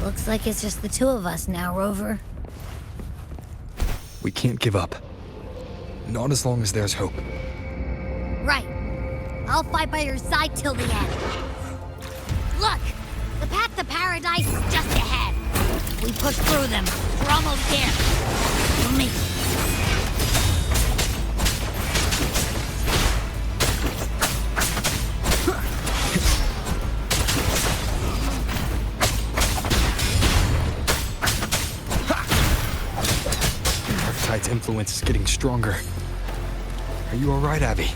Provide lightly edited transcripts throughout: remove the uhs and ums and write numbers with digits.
Looks like it's just the two of us now, Rover. We can't give up. Not as long as there's hope. Right. I'll fight by your side till the end. Look! The path to paradise is just ahead. We push through them. We're almost there. For me. Tide's influence is getting stronger. Are you alright, Abby?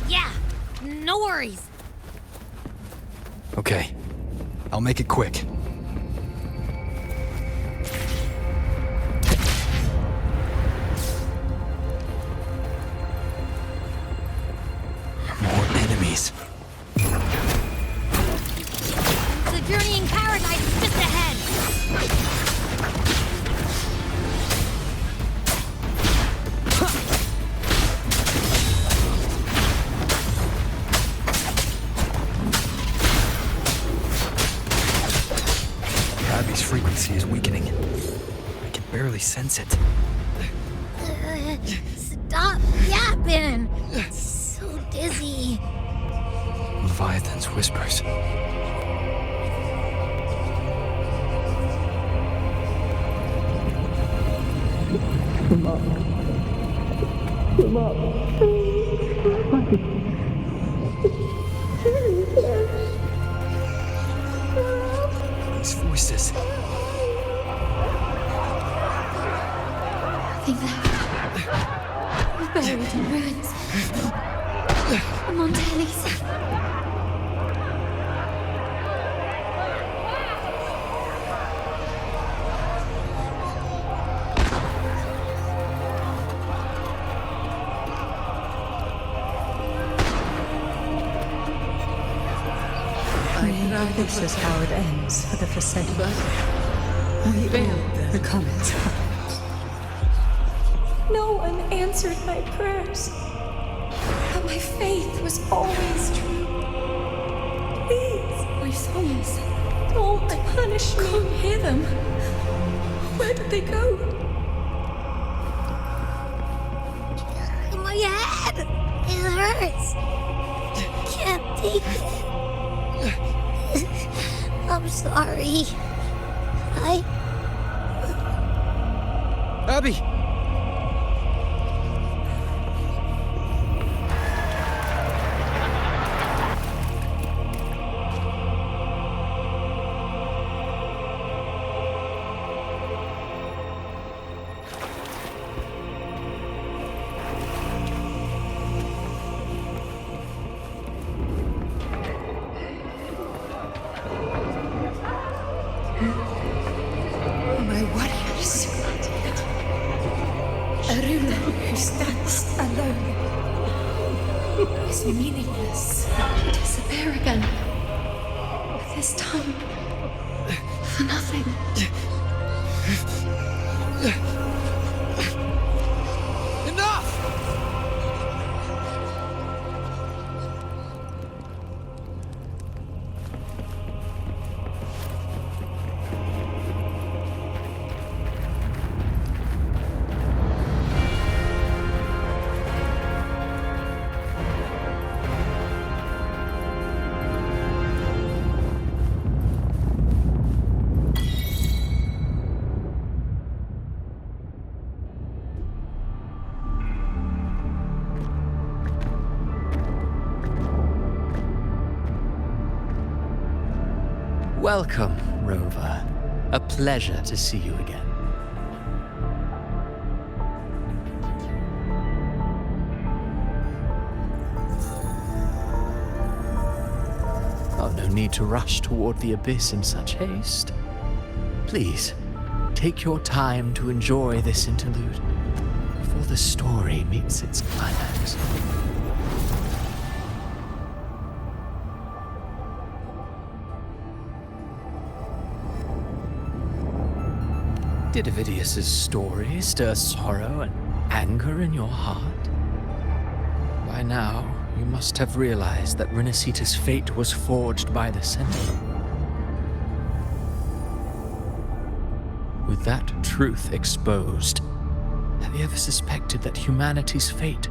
Yeah, no worries. Okay. I'll make it quick. More enemies. The journeying paradise is just ahead. Abby's frequency is weakening. I can barely sense it. Stop yapping. So dizzy. Leviathan's whispers. These voices. I think that we're buried in ruins. I'm on Tenny's. This is how it ends for the Forsaken. We all become its puppets. No one answered my prayers. But my faith was always true. Please, my songs, don't punish me. Can't hear them. Where did they go? My head! It hurts. Can't take it. I'm sorry. Abby! My warriors. A ruler who stands alone is meaningless. Disappear again. This time, for nothing. Enough! Welcome, Rover. A pleasure to see you again. Oh, no need to rush toward the abyss in such haste. Please, take your time to enjoy this interlude before the story meets its climax. Did Avidius's story stir sorrow and anger in your heart? By now, you must have realized that Renacita's fate was forged by the Sentinel. with that truth exposed, have you ever suspected that humanity's fate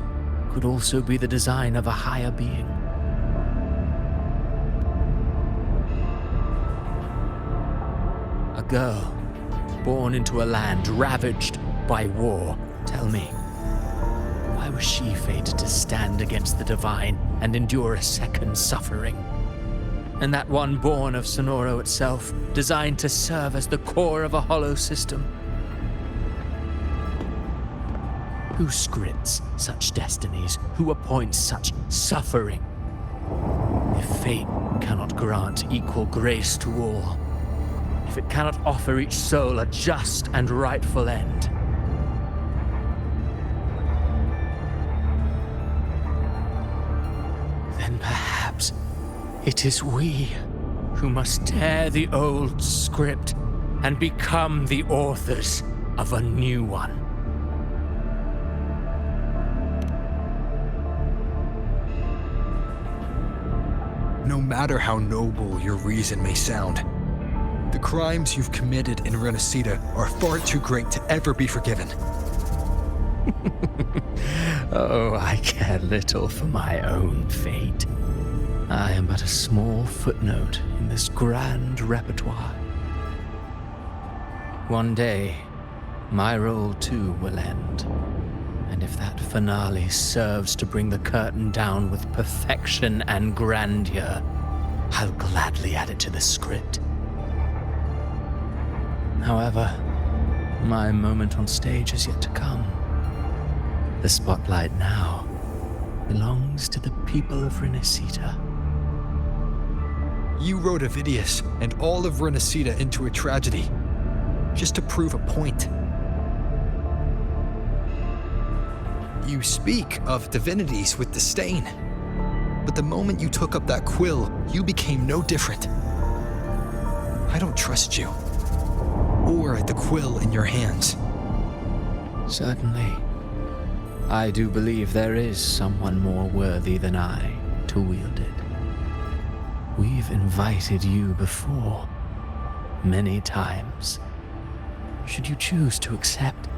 could also be the design of a higher being? A girl born into a land ravaged by war. Tell me, why was she fated to stand against the divine and endure a second suffering? And that one born of Sonoro itself, designed to serve as the core of a hollow system? Who scripts such destinies? Who appoints such suffering? If fate cannot grant equal grace to all, if it cannot offer each soul a just and rightful end, then perhaps it is we who must tear the old script and become the authors of a new one. No matter how noble your reason may sound, the crimes you've committed in Renacida are far too great to ever be forgiven. Oh, I care little for my own fate. I am but a small footnote in this grand repertoire. One day, my role too will end. And if that finale serves to bring the curtain down with perfection and grandeur, I'll gladly add it to the script. However, my moment on stage is yet to come. The spotlight now belongs to the people of Renacida. You wrote Avidius and all of Renacida into a tragedy, just to prove a point. You speak of divinities with disdain, but the moment you took up that quill, you became no different. I don't trust you, or the quill in your hands. Certainly. I do believe there is someone more worthy than I to wield it. We've invited you before, many times. Should you choose to accept,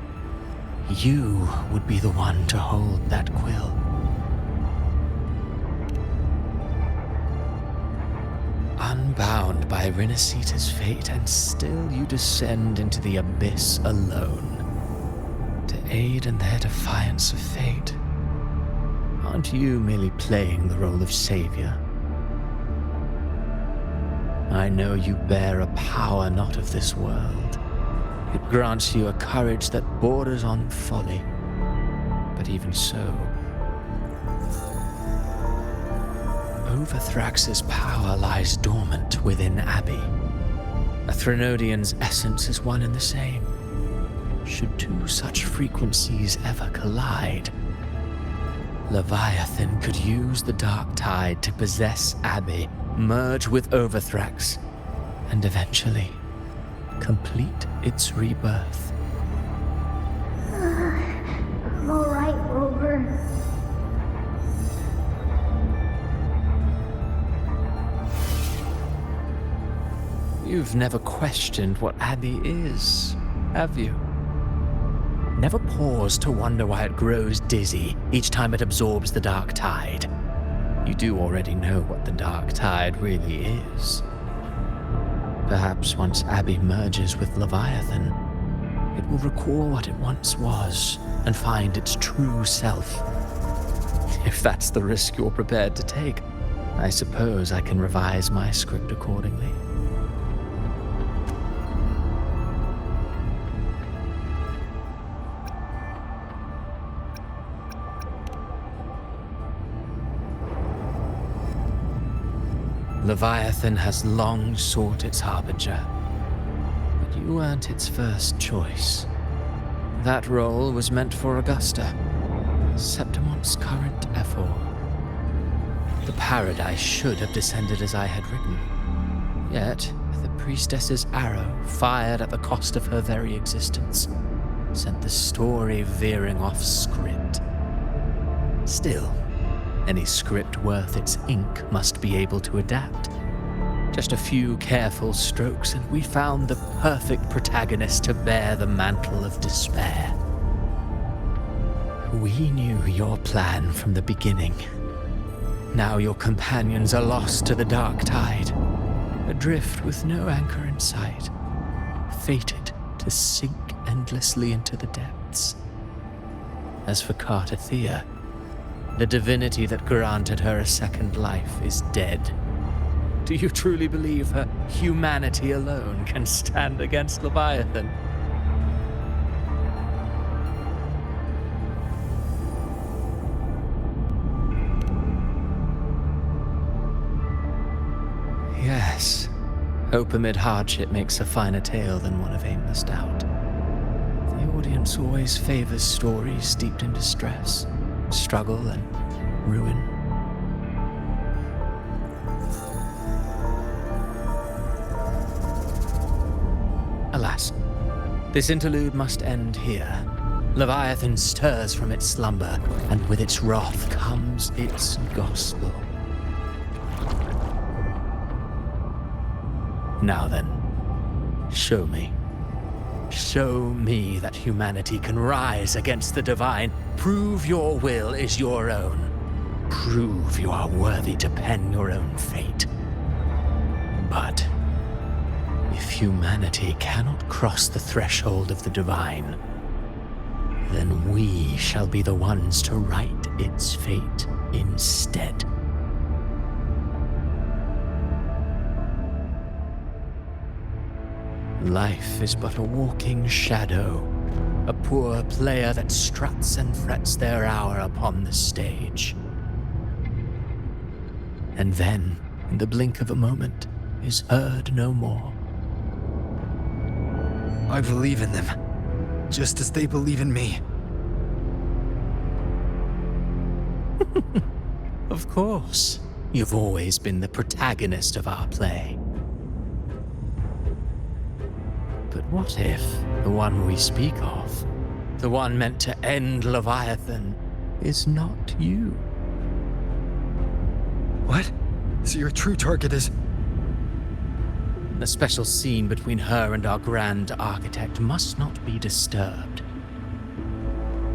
you would be the one to hold that quill. Unbound by Renacida's fate, and still you descend into the abyss alone, to aid in their defiance of fate. Aren't you merely playing the role of savior? I know you bear a power not of this world. It grants you a courage that borders on folly. But even so, Overthrax's power lies dormant within Abbey. A Threnodian's essence is one and the same. Should two such frequencies ever collide, Leviathan could use the dark tide to possess Abbey, merge with Overthrax, and eventually complete its rebirth. I'm alright, Rover. You've never questioned what Abbey is, have you? Never paused to wonder why it grows dizzy each time it absorbs the dark tide. You do already know what the dark tide really is. Perhaps once Abbey merges with Leviathan, it will recall what it once was and find its true self. If that's the risk you're prepared to take, I suppose I can revise my script accordingly. Leviathan has long sought its harbinger, but you weren't its first choice. That role was meant for Augusta, Septimon's current Ephor. The paradise should have descended as I had written. Yet, the priestess's arrow, fired at the cost of her very existence, sent the story veering off script. Still, any script worth its ink must be able to adapt. Just a few careful strokes, and we found the perfect protagonist to bear the mantle of despair. We knew your plan from the beginning. Now your companions are lost to the dark tide, adrift with no anchor in sight, fated to sink endlessly into the depths. As for Cartathea, the divinity that granted her a second life is dead. Do you truly believe her humanity alone can stand against Leviathan? Yes, hope amid hardship makes a finer tale than one of aimless doubt. The audience always favors stories steeped in distress, struggle, and ruin. Alas, this interlude must end here. Leviathan stirs from its slumber, and with its wrath comes its gospel. Now then, show me. Show me that humanity can rise against the divine. Prove your will is your own. Prove you are worthy to pen your own fate. But if humanity cannot cross the threshold of the divine, then we shall be the ones to write its fate instead. Life is but a walking shadow, a poor player that struts and frets their hour upon the stage. And then, in the blink of a moment, is heard no more. I believe in them, just as they believe in me. Of course, you've always been the protagonist of our play. But what if the one we speak of, the one meant to end Leviathan, is not you? What? So your true target is... The special scene between her and our grand architect must not be disturbed.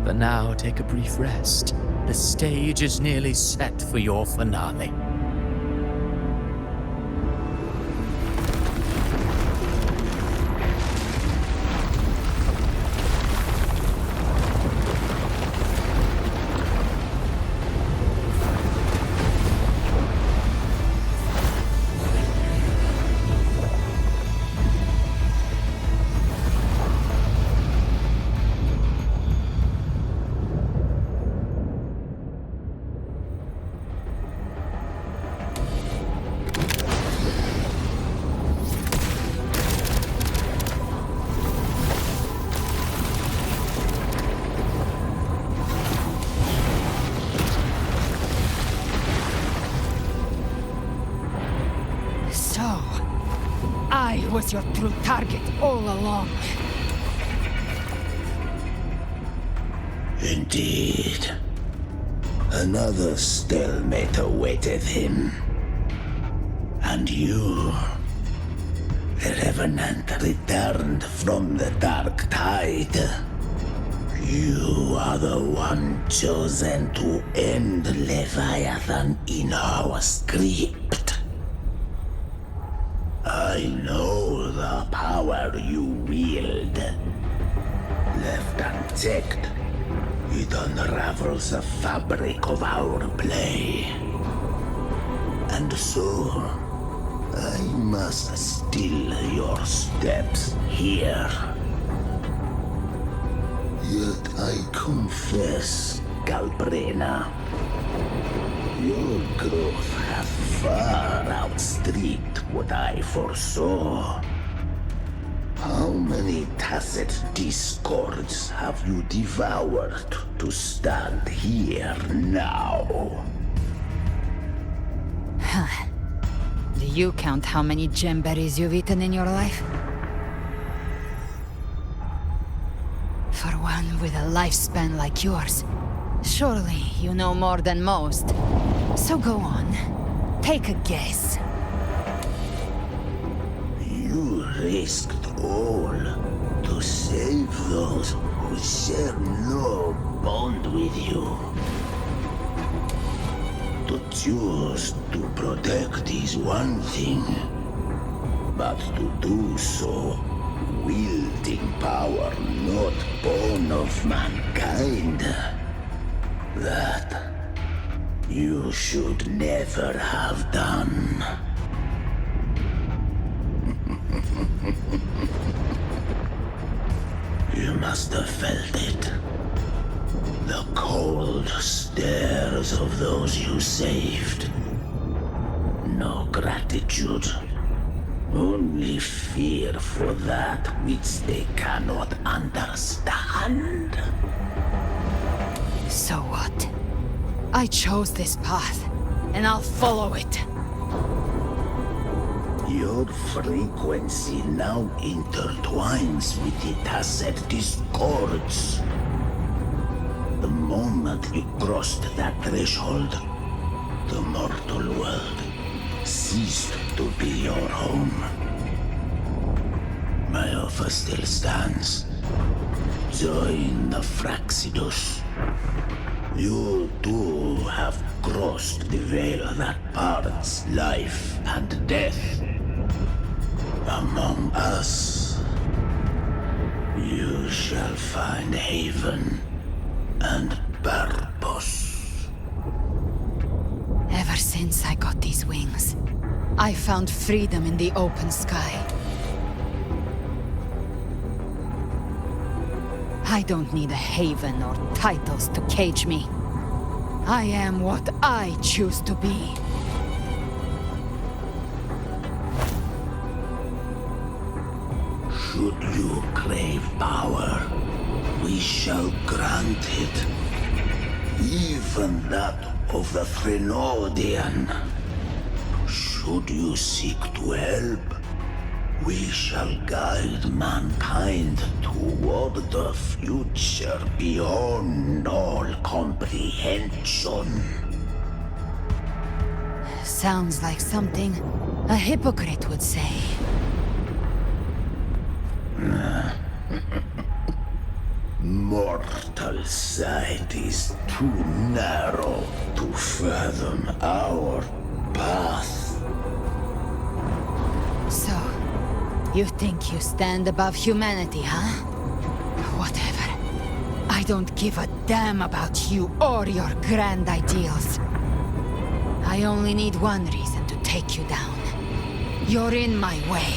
But now take a brief rest. The stage is nearly set for your finale. I was your true target all along. Indeed. Another stalemate awaited him. And you, the Revenant returned from the dark tide. You are the one chosen to end Leviathan in our script. I know the power you wield. Left unchecked, it unravels the fabric of our play. And so, I must still your steps here. Yet I confess, Galbrena, your growth hath far outstripped what I foresaw. How many tacit discords have you devoured to stand here now? Do you count how many gemberries you've eaten in your life? For one with a lifespan like yours, surely you know more than most. So go on, take a guess. risked all to save those who share no bond with you. To choose to protect is one thing, but to do so wielding power not born of mankind, that you should never have done. You must have felt it. The cold stares of those you saved. No gratitude. Only fear for that which they cannot understand. So what? I chose this path, and I'll follow it. Your frequency now intertwines with the Tacet discords. The moment you crossed that threshold, the mortal world ceased to be your home. My offer still stands. Join the Fraxidus. You too have crossed the veil that parts life and death. Among us, you shall find haven and purpose. Ever since I got these wings, I found freedom in the open sky. I don't need a haven or titles to cage me. I am what I choose to be. Should you crave power, we shall grant it. Even that of the Thenodian. Should you seek to help, we shall guide mankind toward the future beyond all comprehension. Sounds like something a hypocrite would say. Mortal sight is too narrow to fathom our path. So, you think you stand above humanity, huh? Whatever. I don't give a damn about you or your grand ideals. I only need one reason to take you down. You're in my way.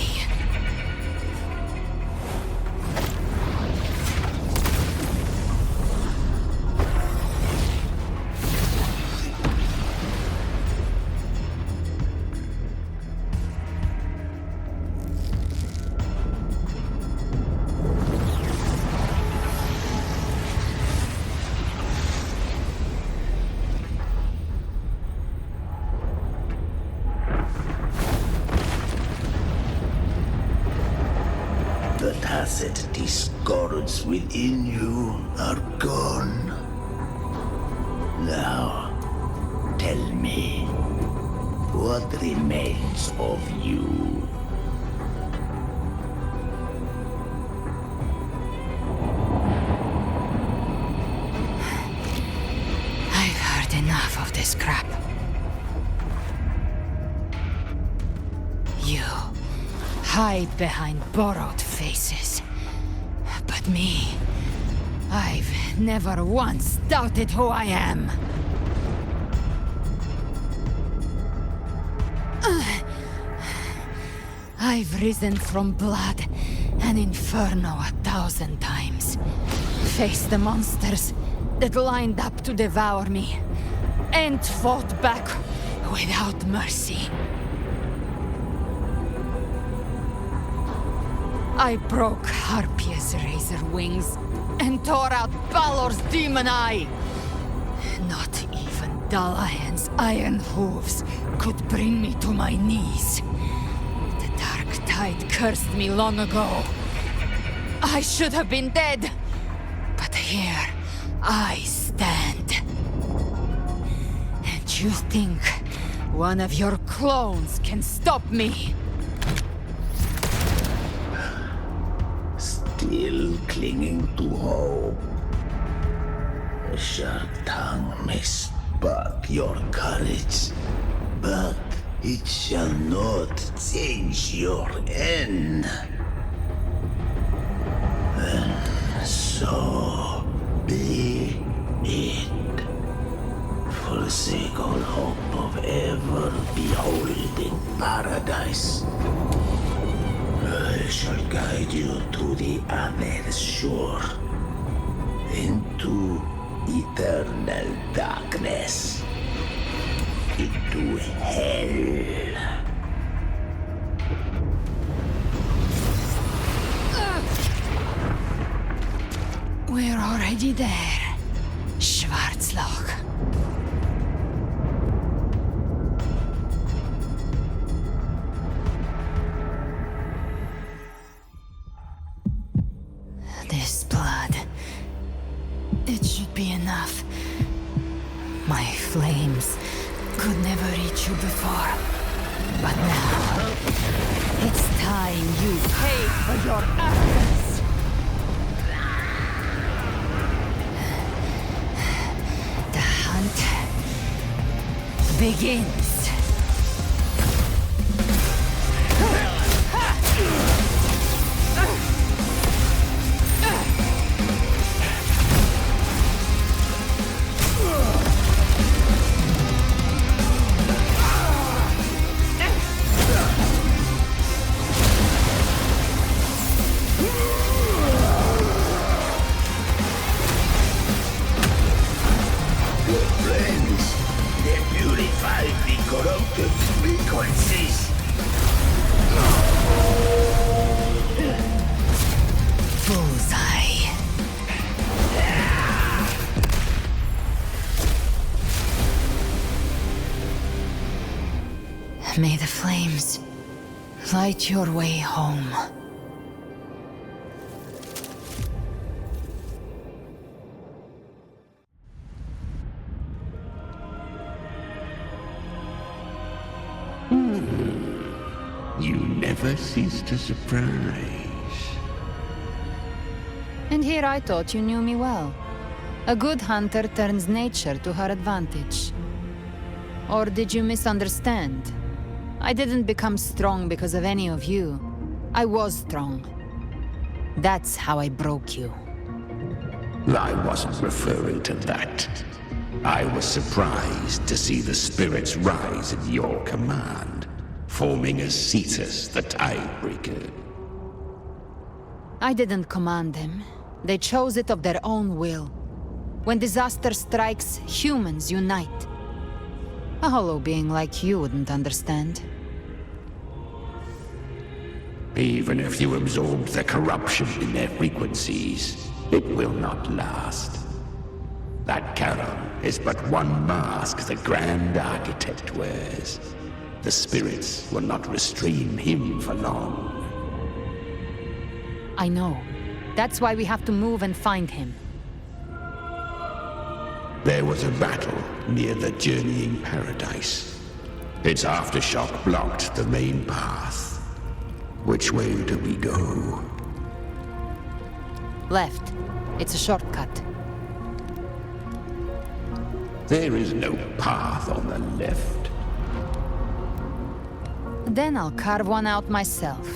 The tacit discords within you are gone. Now, tell me, what remains of you? I've heard enough of this crap. You hide behind borrowed faces. But me, I've never once doubted who I am. I've risen from blood and inferno 1,000 times. Faced the monsters that lined up to devour me, and fought back without mercy. I broke Harpia's razor wings and tore out Balor's demon eye. Not even Dalahan's iron hooves could bring me to my knees. The dark tide cursed me long ago. I should have been dead, but here I stand. And you think one of your clones can stop me? still clinging to hope. A sharp tongue may spark your courage, but it shall not change your end. And so be it. Forsake all hope of ever beholding paradise. I shall guide you to the other shore, into eternal darkness, into hell. We're already there, Schwarzloch. This blood. It should be enough. My flames could never reach you before. But now, it's time you pay for your actions. The hunt begins. Bullseye. May the flames light your way home. You never cease to surprise. And here I thought you knew me well. A good hunter turns nature to her advantage. Or did you misunderstand? I didn't become strong because of any of you. I was strong. That's how I broke you. I wasn't referring to that. I was surprised to see the spirits rise at your command, forming as Cetus the Tidebreaker. I didn't command them. They chose it of their own will. When disaster strikes, humans unite. A hollow being like you wouldn't understand. Even if you absorbed the corruption in their frequencies, it will not last. That Charon is but one mask the Grand Architect wears. The spirits will not restrain him for long. I know. That's why we have to move and find him. There was a battle near the Journeying Paradise. Its aftershock blocked the main path. Which way do we go? Left. It's a shortcut. There is no path on the left. Then I'll carve one out myself.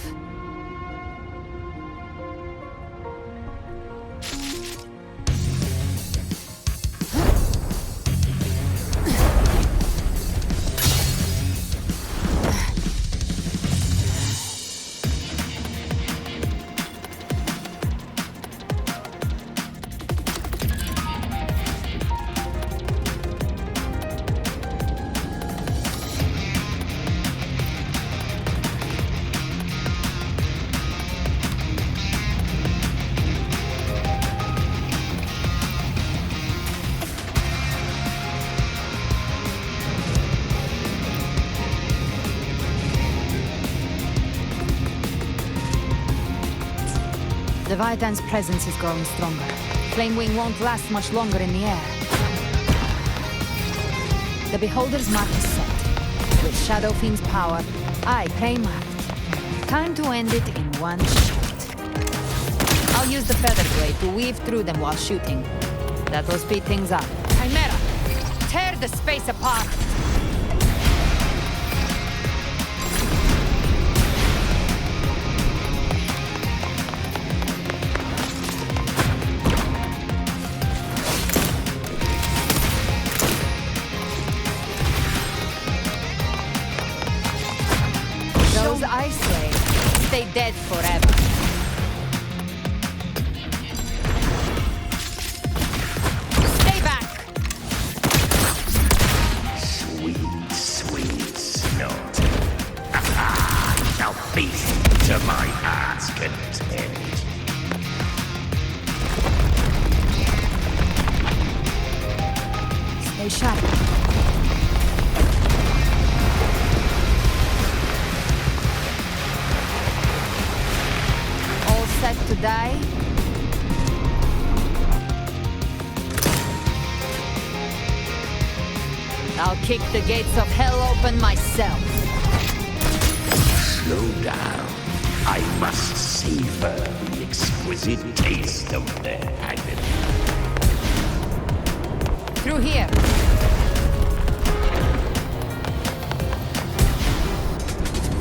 The Vitan's presence is growing stronger. Flamewing won't last much longer in the air. The Beholder's mark is set. With Shadow Fiend's power, I claim marked. Time to end it in one shot. I'll use the feather blade to weave through them while shooting. That'll speed things up. Chimera, tear the space apart! Those ice slaves stay dead forever. Stay back! Sweet, sweet snort. Shall feast to my heart's content. Stay sharp. All set to die? I'll kick the gates of hell open myself. Slow down. I must savor the exquisite taste of their agony. Through here.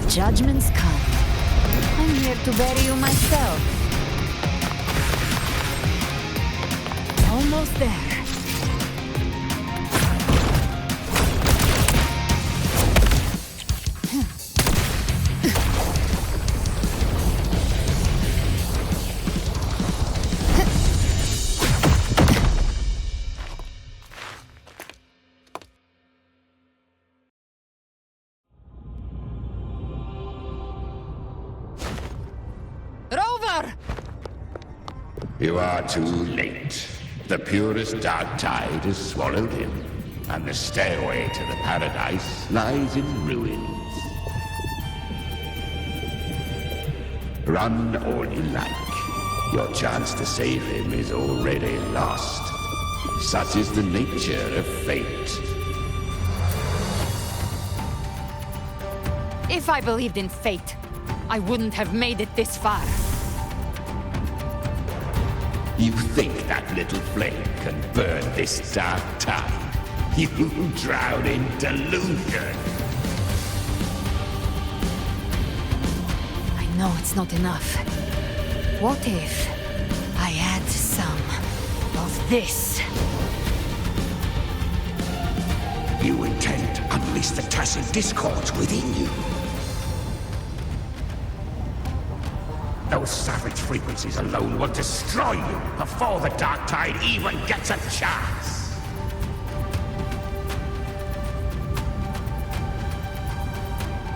Judgment's come. I'm here to bury you myself. Almost there. Rover! You are too late. The purest dark tide has swallowed him, and the stairway to the paradise lies in ruins. Run all you like. Your chance to save him is already lost. Such is the nature of fate. If I believed in fate, I wouldn't have made it this far. You think that little flame can burn this dark tide? You drown in delusion. I know it's not enough. What if I add some of this? You intend to unleash the tacit discords within you. Those savage frequencies alone will destroy you before the dark tide even gets a chance.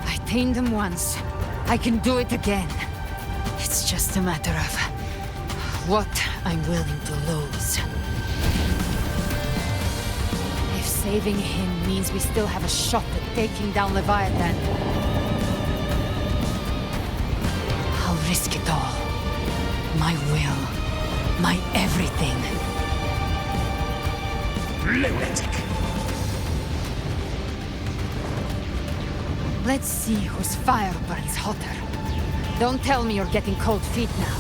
I tamed them once. I can do it again. It's just a matter of what I'm willing to lose. If saving him means we still have a shot at taking down Leviathan, I'll risk it all. My will. My everything. Lunatic! Let's see whose fire burns hotter. Don't tell me you're getting cold feet now.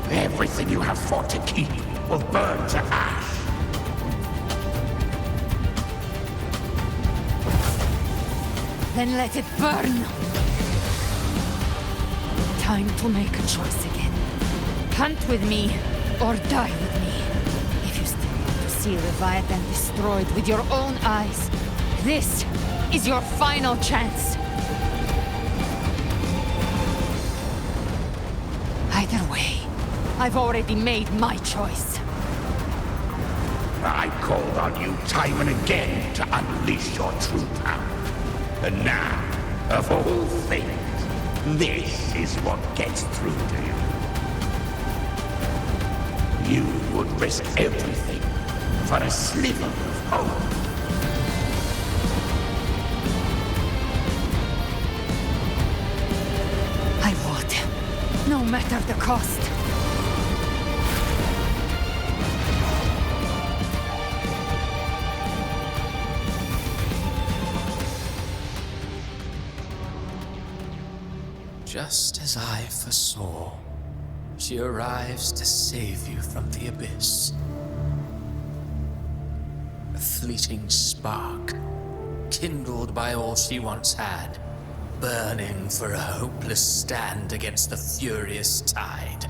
Everything you have fought to keep will burn to ash. Then let it burn! Time to make a choice again. Hunt with me, or die with me. If you still want to see Leviathan destroyed with your own eyes, this is your final chance. Either way, I've already made my choice. I called on you time and again to unleash your true power. And now, of all things, this is what gets through to you. You would risk everything for a sliver of hope. I would, no matter the cost. Just as I foresaw, she arrives to save you from the abyss. A fleeting spark, kindled by all she once had, burning for a hopeless stand against the furious tide.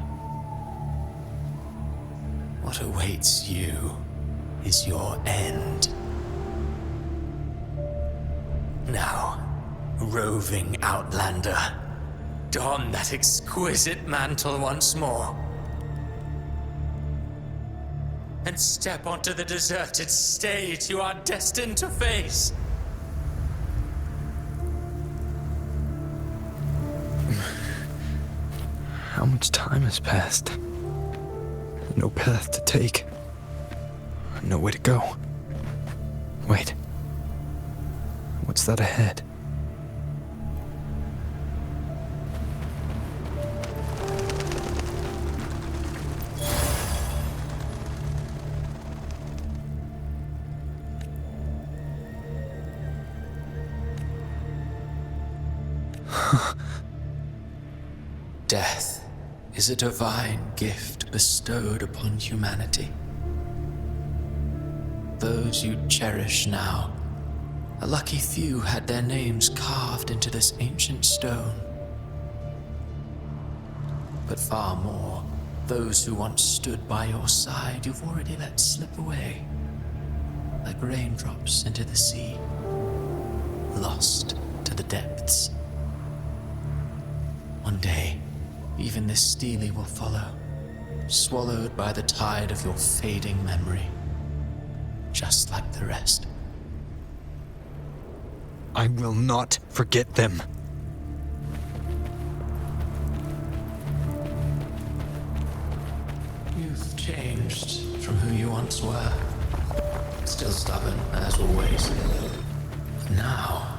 What awaits you is your end. Now, roving outlander, don that exquisite mantle once more, and step onto the deserted stage you are destined to face. How much time has passed? No path to take. Nowhere to go. Wait. What's that ahead? Death is a divine gift bestowed upon humanity. Those you cherish now, a lucky few had their names carved into this ancient stone. But far more, those who once stood by your side you've already let slip away, like raindrops into the sea, lost to the depths. One day, even this Steely will follow, swallowed by the tide of your fading memory, just like the rest. I will not forget them. You've changed from who you once were. Still stubborn, as always. But now,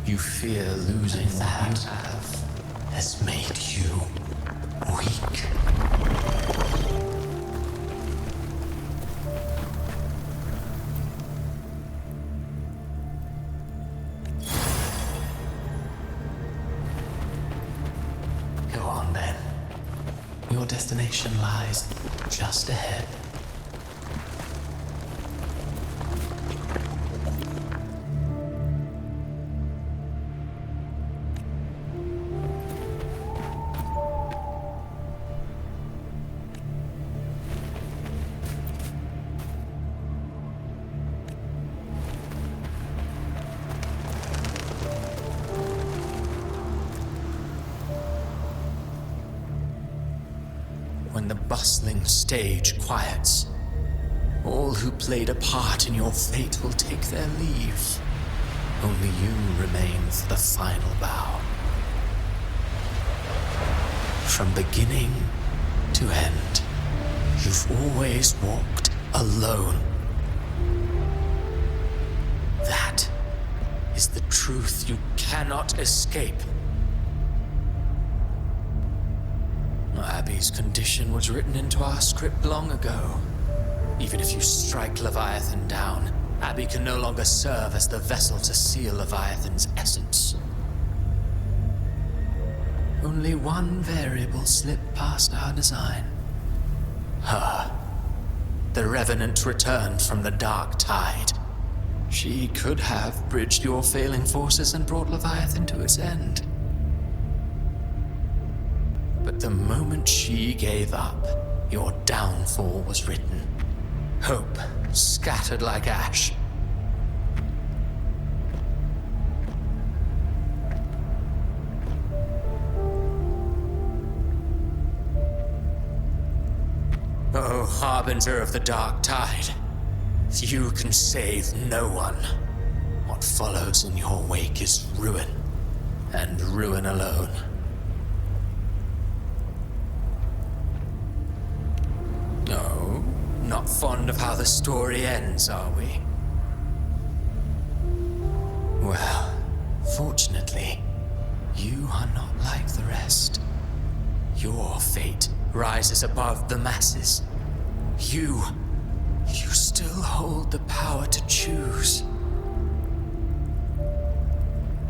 you fear losing that you have has made you weak. Go on then. Your destination lies just ahead. When the bustling stage quiets, all who played a part in your fate will take their leave. Only you remain for the final bow. From beginning to end, you've always walked alone. That is the truth you cannot escape. Abby's condition was written into our script long ago. Even if you strike Leviathan down, Abby can no longer serve as the vessel to seal Leviathan's essence. Only one variable slipped past our design. Her. The Revenant returned from the dark tide. She could have bridged your failing forces and brought Leviathan to its end. But the moment she gave up, your downfall was written. Hope scattered like ash. Oh, harbinger of the dark tide, you can save no one. What follows in your wake is ruin, and ruin alone. No, not fond of how the story ends, are we? Well, fortunately, you are not like the rest. Your fate rises above the masses. You still hold the power to choose.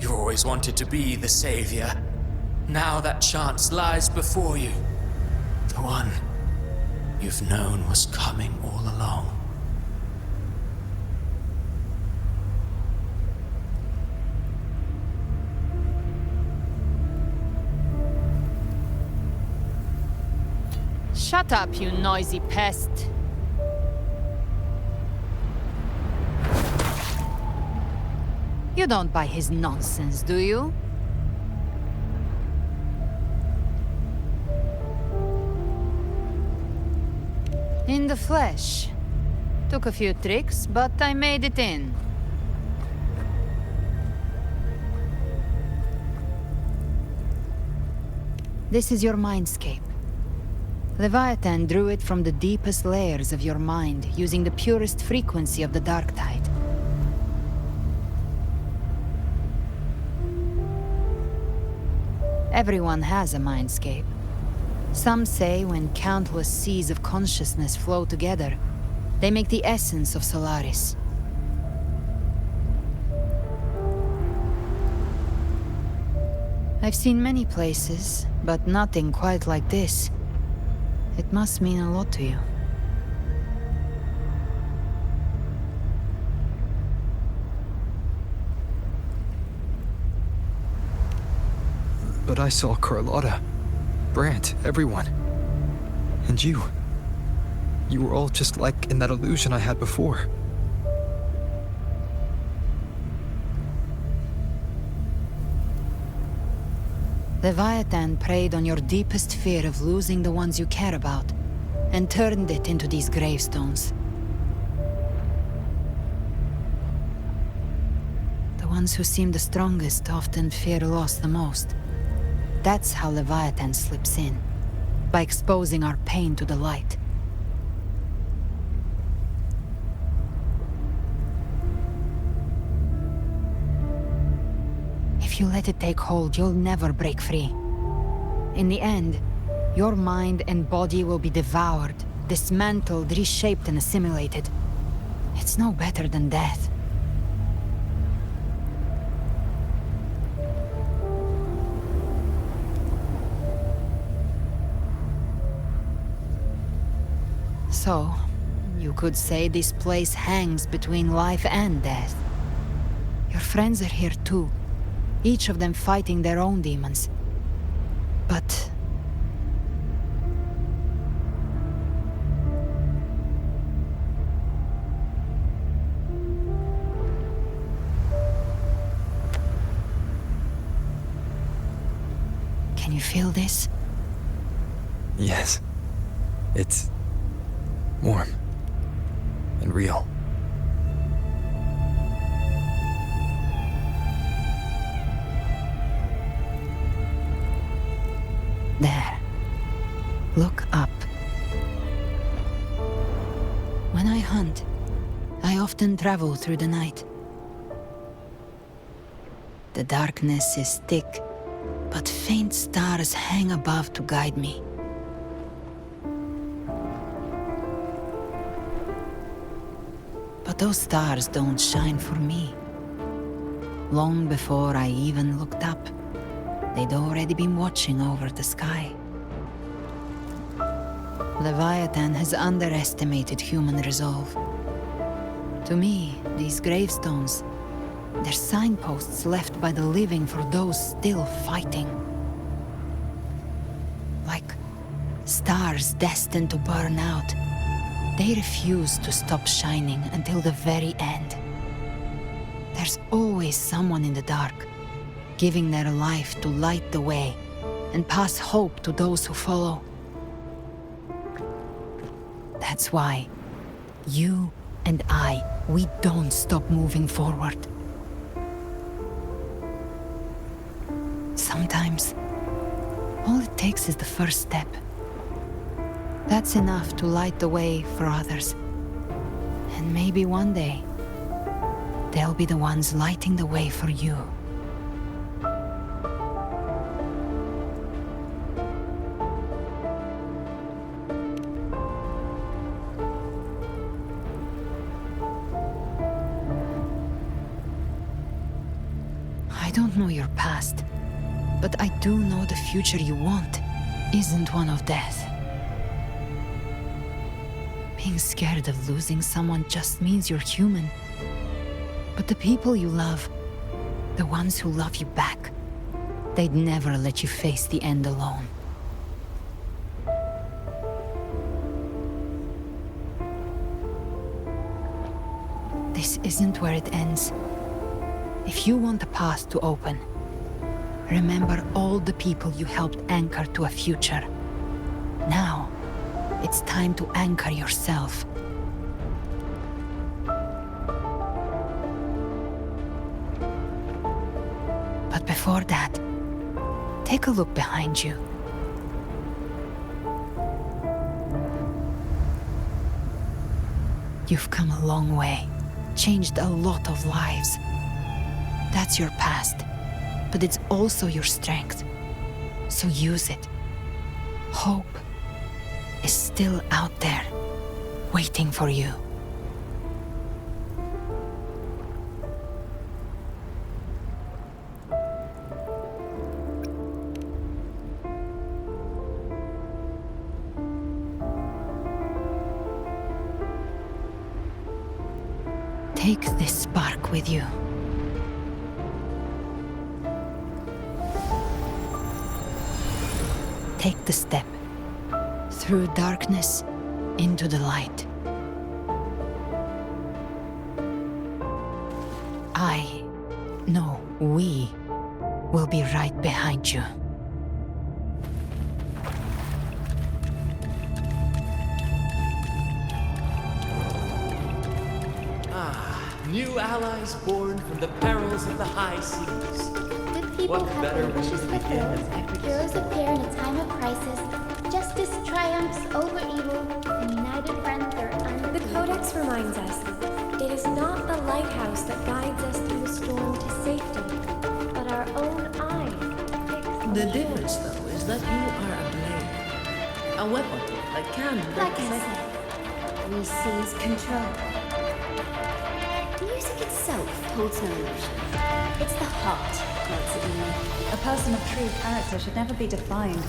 You always wanted to be the savior. Now that chance lies before you. The one you've known was coming all along. Shut up, you noisy pest. You don't buy his nonsense, do you? In the flesh. Took a few tricks, but I made it in. This is your mindscape. Leviathan drew it from the deepest layers of your mind, using the purest frequency of the dark tide. Everyone has a mindscape. Some say when countless seas of consciousness flow together, they make the essence of Solaris. I've seen many places, but nothing quite like this. It must mean a lot to you. But I saw Carlotta, Brant, everyone. And you. You were all just like in that illusion I had before. Leviathan preyed on your deepest fear of losing the ones you care about, and turned it into these gravestones. The ones who seem the strongest often fear loss the most. That's how Leviathan slips in, by exposing our pain to the light. If you let it take hold, you'll never break free. In the end, your mind and body will be devoured, dismantled, reshaped, and assimilated. It's no better than death. So, you could say this place hangs between life and death. Your friends are here too, each of them fighting their own demons. But... can you feel this? Yes. It's warm and real. There. Look up. When I hunt, I often travel through the night. The darkness is thick, but faint stars hang above to guide me. But those stars don't shine for me. Long before I even looked up, they'd already been watching over the sky. Leviathan has underestimated human resolve. To me, these gravestones, they're signposts left by the living for those still fighting. Like stars destined to burn out. They refuse to stop shining until the very end. There's always someone in the dark, giving their life to light the way and pass hope to those who follow. That's why you and I, we don't stop moving forward. Sometimes, all it takes is the first step. That's enough to light the way for others. And maybe one day, they'll be the ones lighting the way for you. I don't know your past, But I do know the future you want isn't one of death. Being scared of losing someone just means you're human. But the people you love, the ones who love you back, they'd never let you face the end alone. This isn't where it ends. If you want the path to open, remember all the people you helped anchor to a future. Now, it's time to anchor yourself. But before that, take a look behind you. You've come a long way, changed a lot of lives. That's your past, but it's also your strength. So use it. Hope is still out there, waiting for you. Take this spark with you. Take the step. Through darkness, into the light. We will be right behind you. New allies born from the perils of the high seas. Good people What have better their way wishes to begin fulfilled. an epic Heroes story? appear in a time of crisis. Justice triumphs over evil, and united friends are The Codex reminds us, it is not the lighthouse that guides us through the storm to safety, but our own eye fixed on The shore. difference, though, is that you are a blade. A weapon that can Like break I the said, we seize control. Music itself holds no emotion. It's the heart that makes it unique. A person of true character should never be defined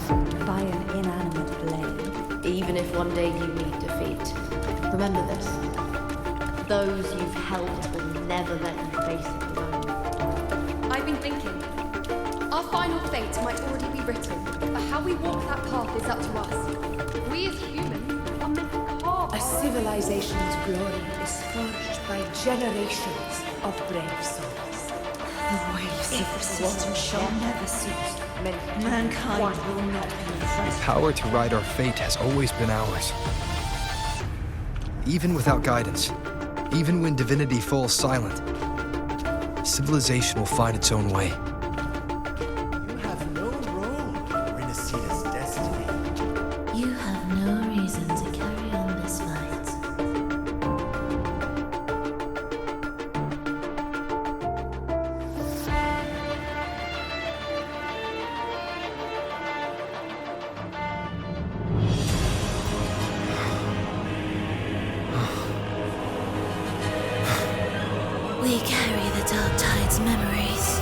by an inanimate blade. Even if one day you meet defeat, remember this. Those you've helped will never let you face it alone. I've been thinking. Our final fate might already be written, but how we walk that path is up to us. We as humans are meant to carve A civilization's glory is forged by generations of brave souls. The waves of resistance shall never cease. Mankind will not be The afraid. power to ride our fate has always been ours. Even without guidance, even when divinity falls silent, civilization will find its own way. You have no role in Renacita's destiny. You have no reason to carry on this fight. We carry the Dark Tide's memories.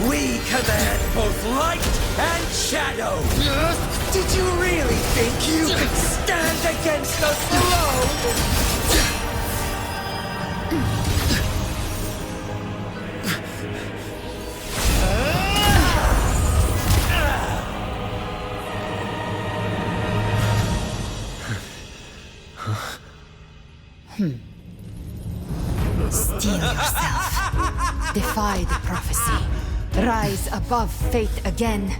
We command both light and shadow. Did you really think you could stand against us alone? Steel yourself. Defy the prophecy. Rise above fate again.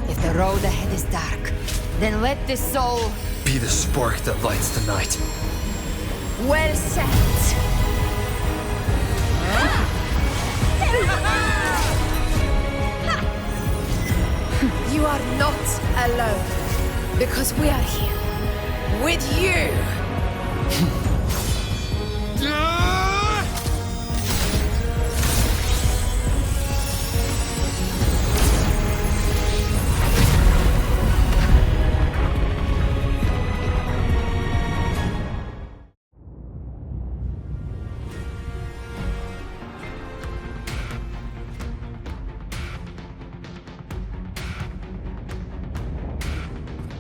If the road ahead is dark, then let this soul... Be the spark that lights the night. Well said. You are not alone, because we are here with you.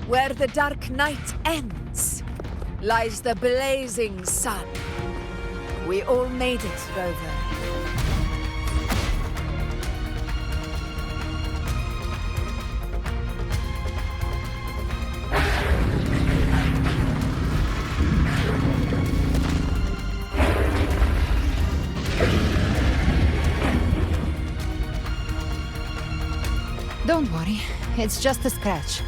Where the dark night ends lies the blazing sun. We all made it, Rover. Don't worry, it's just a scratch.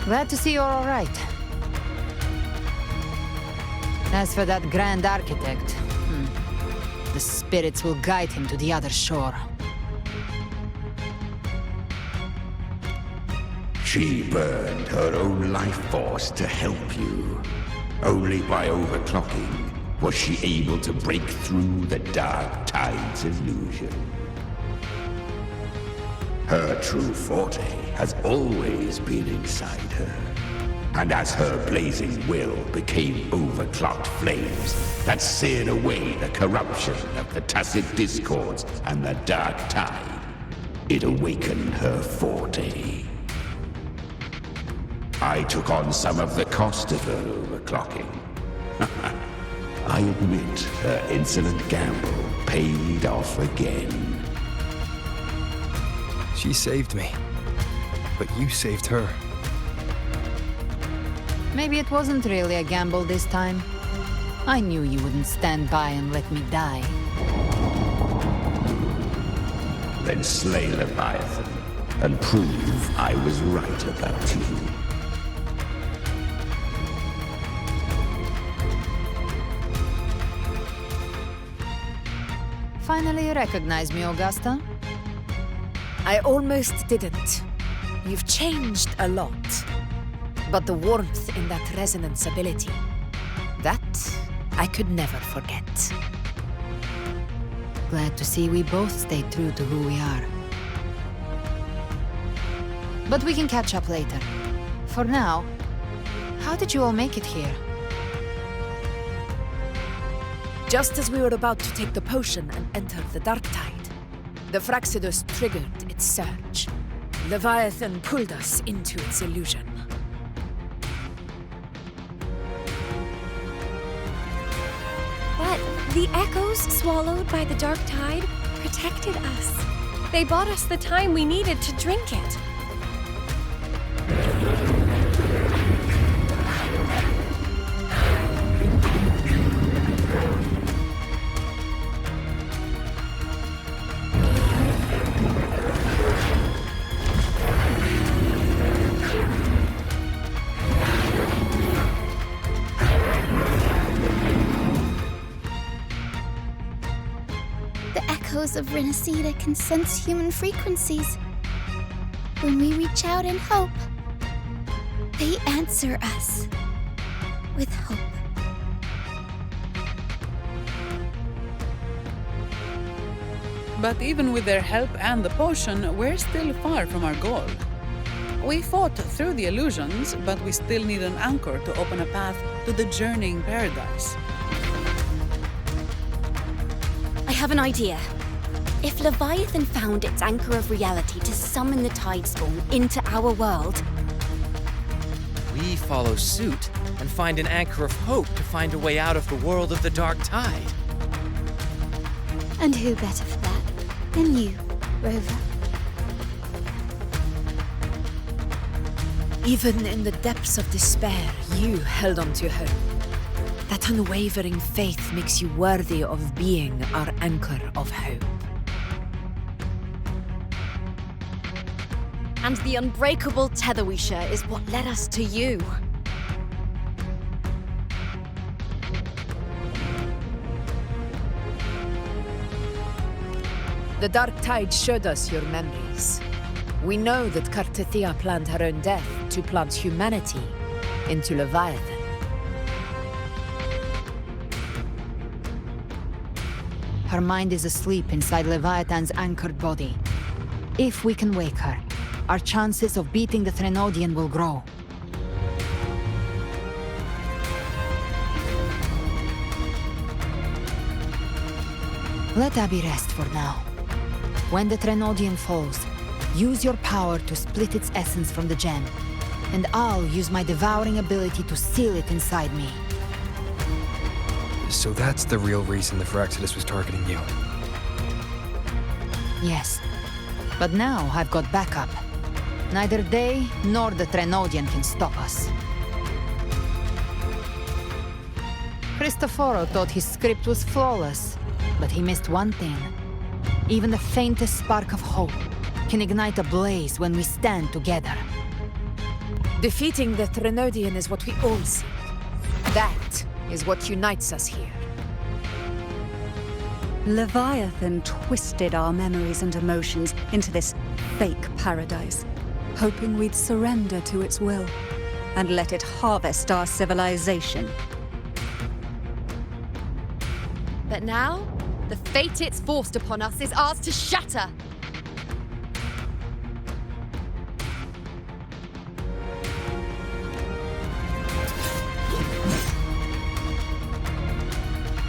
Glad to see you're all right. As for that Grand Architect, the spirits will guide him to the other shore. She burned her own life force to help you. Only by overclocking was she able to break through the Dark Tide's illusion. Her true forte has always been inside her. And as her blazing will became overclocked flames that seared away the corruption of the Tacit Discords and the Dark Tide, it awakened her forte. I took on some of the cost of her overclocking. I admit her insolent gamble paid off again. She saved me, but you saved her. Maybe it wasn't really a gamble this time. I knew you wouldn't stand by and let me die. Then slay Leviathan and prove I was right about you. Finally recognize me, Augusta? I almost didn't. You've changed a lot. But the warmth in that resonance ability, that I could never forget. Glad to see we both stayed true to who we are. But we can catch up later. For now, how did you all make it here? Just as we were about to take the potion and enter the Dark Tide, the Fraxidus triggered its surge. Leviathan pulled us into its illusion. But the echoes swallowed by the Dark Tide protected us. They bought us the time we needed to drink it. Of Renacida can sense human frequencies. When we reach out in hope, they answer us with hope. But even with their help and the potion, we're still far from our goal. We fought through the illusions, but we still need an anchor to open a path to the journeying paradise. I have an idea. If Leviathan found its anchor of reality to summon the Tidespawn into our world, we follow suit and find an anchor of hope to find a way out of the world of the Dark Tide. And who better for that than you, Rover? Even in the depths of despair, you held on to hope. That unwavering faith makes you worthy of being our anchor of hope. and the unbreakable tether we share is what led us to you. The Dark Tide showed us your memories. We know that Kartithia planned her own death to plant humanity into Leviathan. Her mind is asleep inside Leviathan's anchored body. If we can wake her, our chances of beating the Threnodian will grow. Let Abby rest for now. When the Threnodian falls, use your power to split its essence from the gem. And I'll use my devouring ability to seal it inside me. So that's the real reason the Phyrexidus was targeting you. Yes. But now I've got backup. Neither they nor the Trenodian can stop us. Cristoforo thought his script was flawless, but he missed one thing. Even the faintest spark of hope can ignite a blaze when we stand together. Defeating the Trenodian is what we all seek. That is what unites us here. Leviathan twisted our memories and emotions into this fake paradise, hoping we'd surrender to its will and let it harvest our civilization. But now, the fate it's forced upon us is ours to shatter.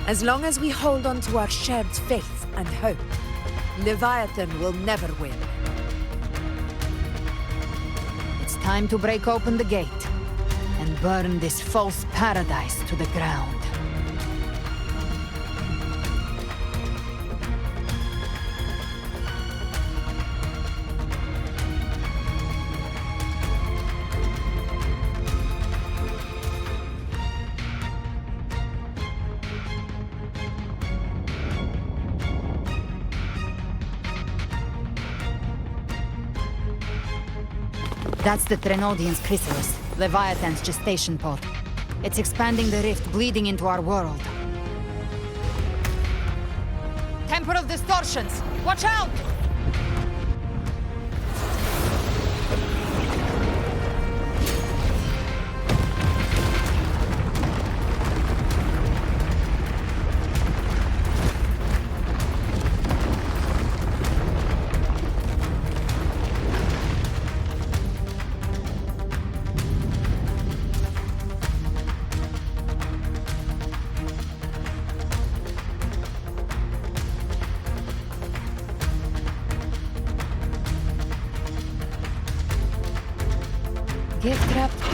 As long as we hold on to our shared faith and hope, Leviathan will never win. It's time to break open the gate and burn this false paradise to the ground. That's the Trenodian's chrysalis, Leviathan's gestation pod. It's expanding the rift, bleeding into our world. Temporal distortions! Watch out!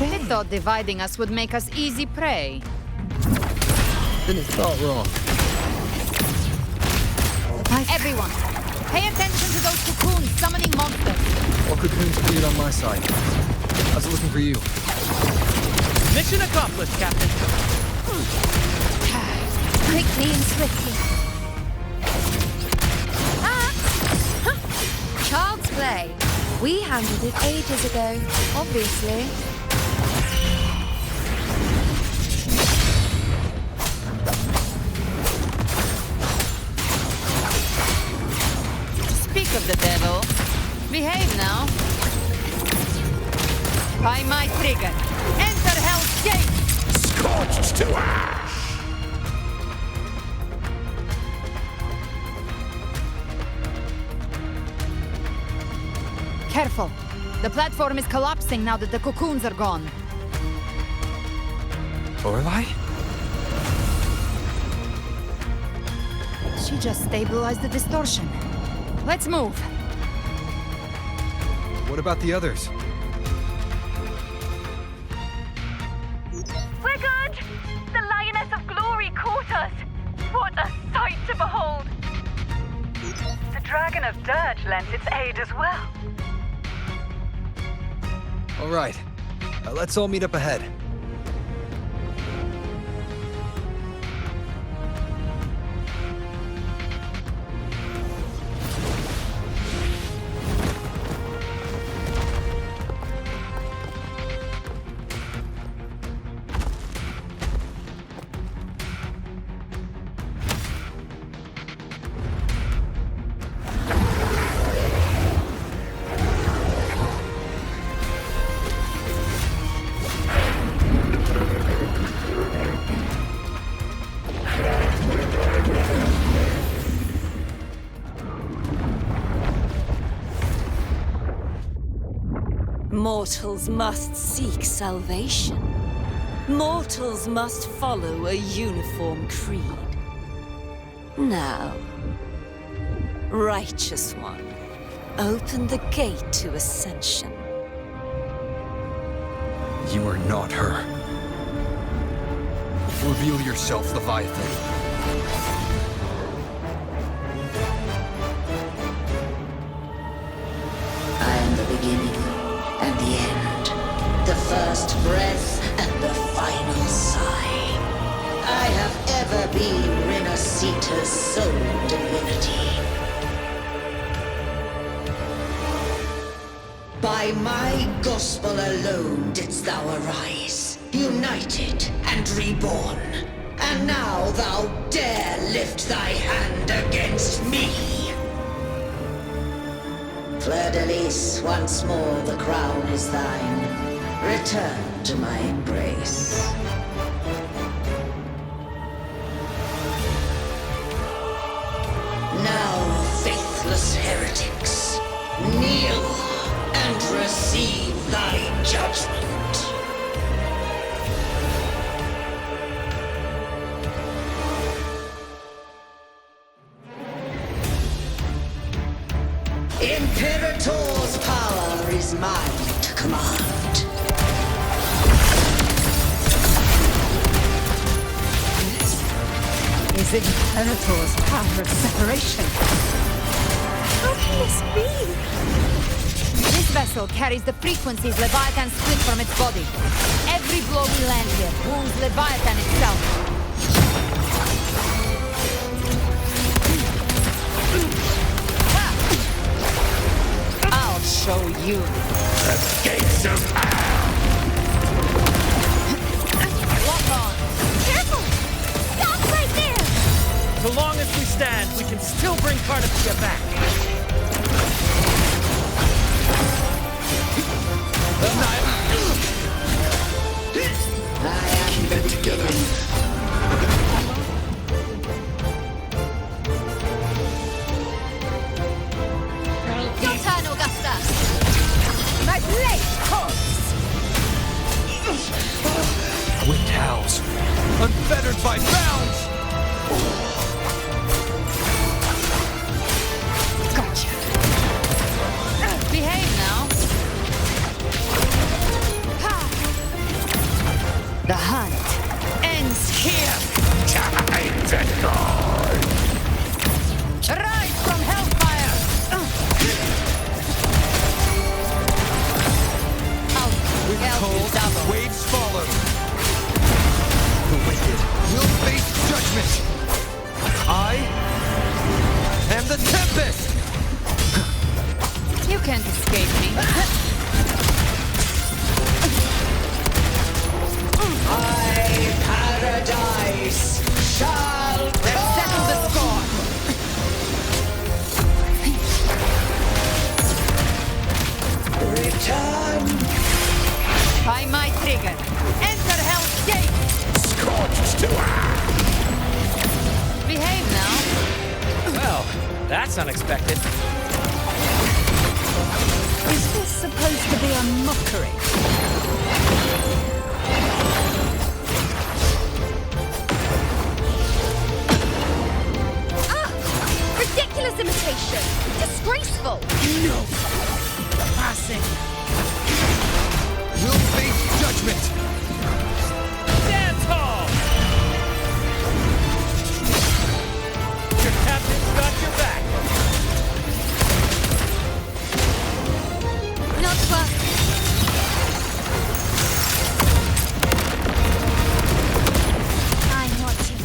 They thought dividing us would make us easy prey. Then it's thought wrong. Everyone, pay attention to those cocoons summoning monsters. All cocoons appeared on my side. I was looking for you. Mission accomplished, Captain. Quickly and swiftly. Child's play. We handled it ages ago, obviously. Speak of the devil. Behave now. By my trigger. Enter Hell's Gate! Scorched to ash! Careful. The platform is collapsing now that the cocoons are gone. Lorelei? She just stabilized the distortion. Let's move. What about the others? We're good! The Lioness of Glory caught us! What a sight to behold! The Dragon of Dirge lent its aid as well. All right. Let's all meet up ahead. Mortals must seek salvation. Mortals must follow a uniform creed. Now, Righteous One, open the gate to ascension. You are not her. Reveal yourself, Leviathan. I am the beginning and the end, the first breath and the final sigh. I have ever been Renasita's sole divinity. By my gospel alone didst thou arise, united and reborn. And now thou dare lift thy hand against me. Fleur-de-Lis, once more the crown is thine. Return to my embrace. Now, faithless heretics, kneel and receive thy judgment. Imperator's power is mine to command. Is Imperator's power of separation? How can this be? This vessel carries the frequencies Leviathan split from its body. Every blow we land here wounds Leviathan itself. I'll show you. The gates of hell! Lock on. Careful! Stop right there! So long as we stand, we can still bring Carnathia back. Keep it together. Your turn, Augusta. My blade calls. Wind howls, unfettered by bounds! Gotcha. Behave now. The hunt ends here. Time to go. Rise from hellfire. Wind Help you calls, double. waves follow. The wicked will face judgment. I am the Tempest! You can't escape me. Paradise shall Let's settle the score. return. By my trigger. Enter Hell's Gate. Scorched to earth. Behave now. Well, that's unexpected. Is this supposed to be a mockery? Ridiculous imitation! Disgraceful! No! Passing. Will face judgment! Stand tall! Your captain's got your back. Not far. I'm watching.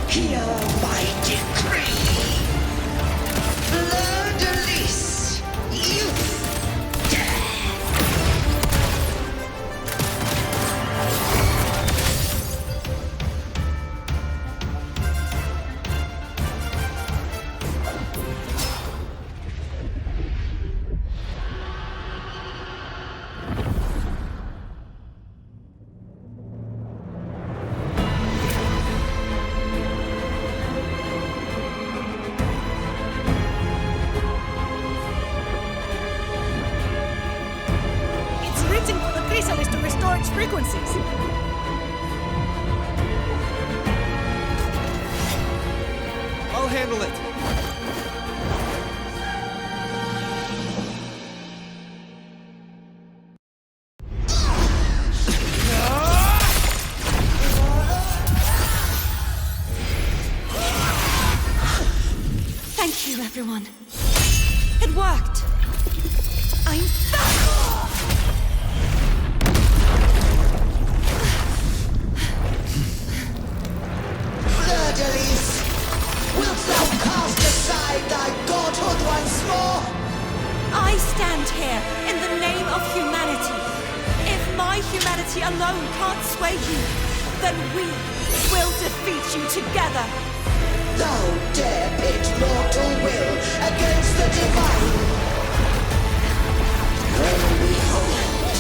Hear my decree. Fleur-de-Lis, youth, death. It's written for the chrysalis to restore its frequencies. I'll handle it! everyone. It worked. I'm back! Fleur-de-Lis, wilt thou cast aside thy godhood once more? I stand here in the name of humanity. If my humanity alone can't sway you, then we will defeat you together. Thou dare pit mortal will against the divine. Well, behold,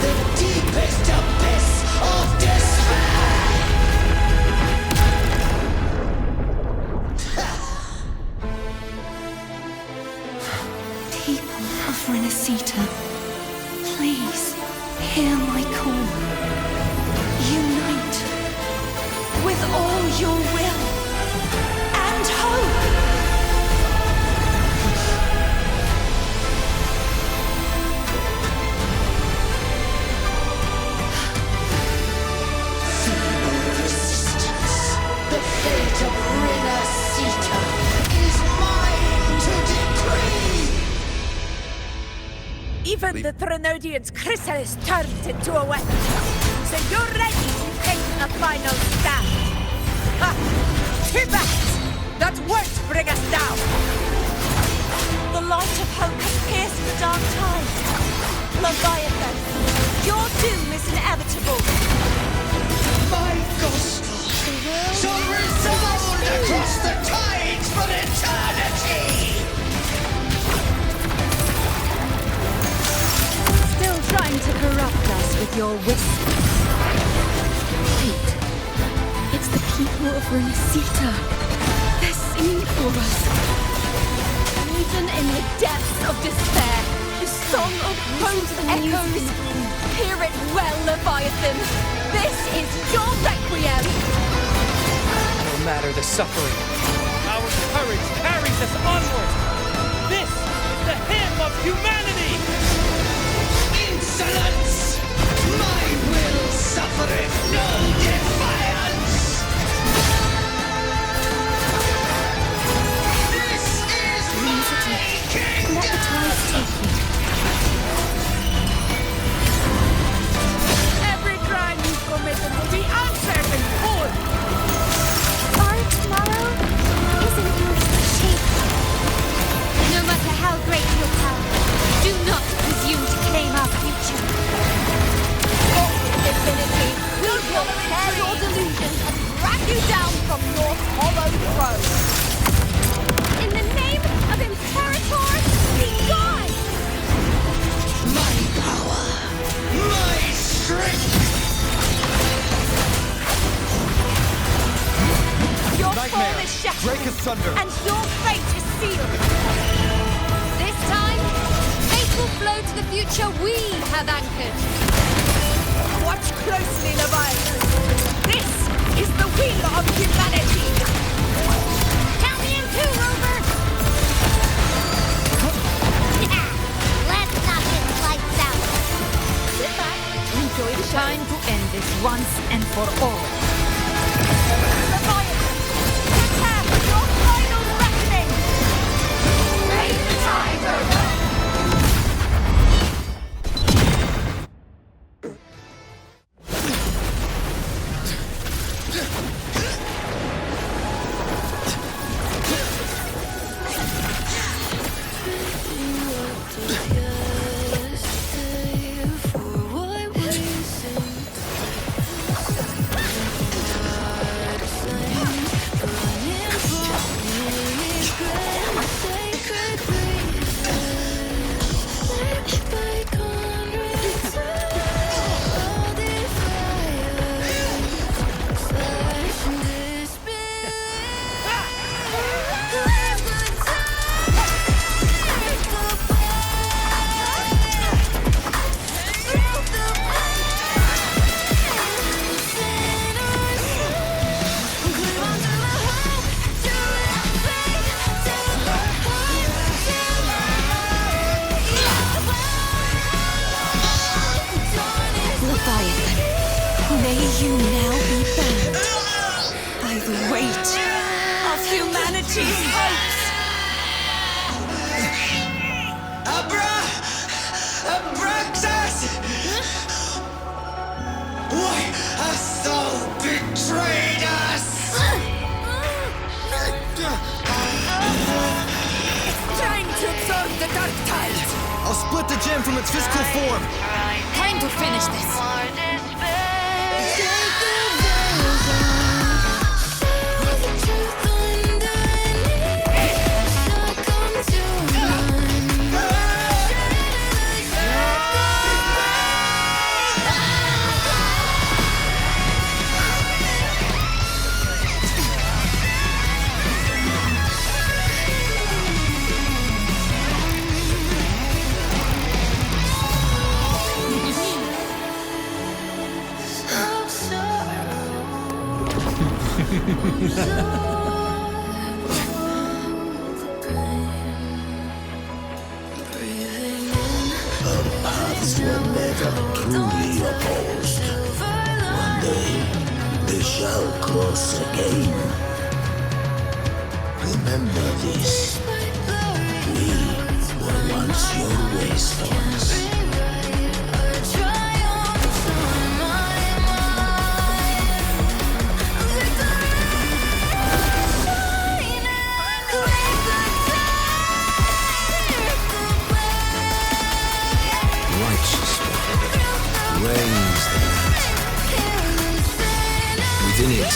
the deepest abyss of despair. People of Renacita, please hear my call. Unite with all your will and hope. Feeble resistance, the fate of Renacita is mine to decree. Even the Trinodian's chrysalis turned into a weapon. So you're ready to take a final stand. Ha! Too bad! That won't bring us down! The light of hope has pierced the dark tide. Leviathan, your doom is inevitable. My gospel shall resound across the tides for eternity! Still trying to corrupt us with your whispers. Wait. It's the people of Renacita. They're singing for us. Even in the depths of despair, the song of hope echoes. Hear it well, Leviathan. This is your requiem. No matter the suffering, our courage carries us onward. This is the hymn of humanity! Insolence! My will suffereth no defiance! This is my kingdom! Let the tides take you. Every crime you've committed will be answered in full! Our tomorrow isn't yours to shape. No matter how great your power, do not presume to claim our future. Infinity will tear your delusion and drag you down from your hollow throne. In the name of Imperator, be gone! My power! My strength! Your Nightmare, form is shattered, break asunder. and your fate is sealed. This time, fate will flow to the future we have anchored. Watch closely, Leviathan. This is the will of humanity. Count me in too, Rover! Yeah, let's knock it lights out. Sit back, enjoy the show. Time to end this once and for all. Leviathan, prepare for your final reckoning! Raise the tide, Rover! May you now be bound by the weight of humanity's hopes! Abraxas! Why hast thou betrayed us? Trying to absorb the dark tide! I'll split the gem from its physical form. Time to finish this. Our paths were never truly opposed. One day, they shall cross again. Remember this. We were once your wastelands. Righteous one, reigns the land. Within it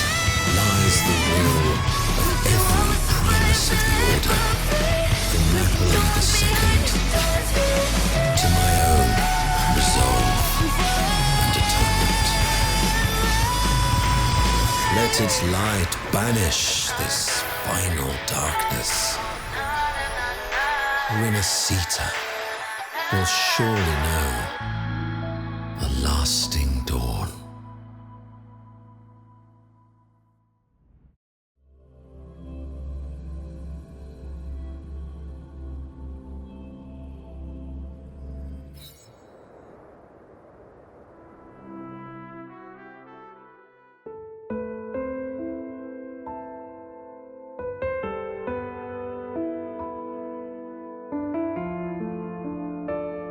lies the will of every primus of the Order, from Napoli the Second to my own resolve and atonement. Let its light banish this final darkness. Renacita will surely know a lasting dawn.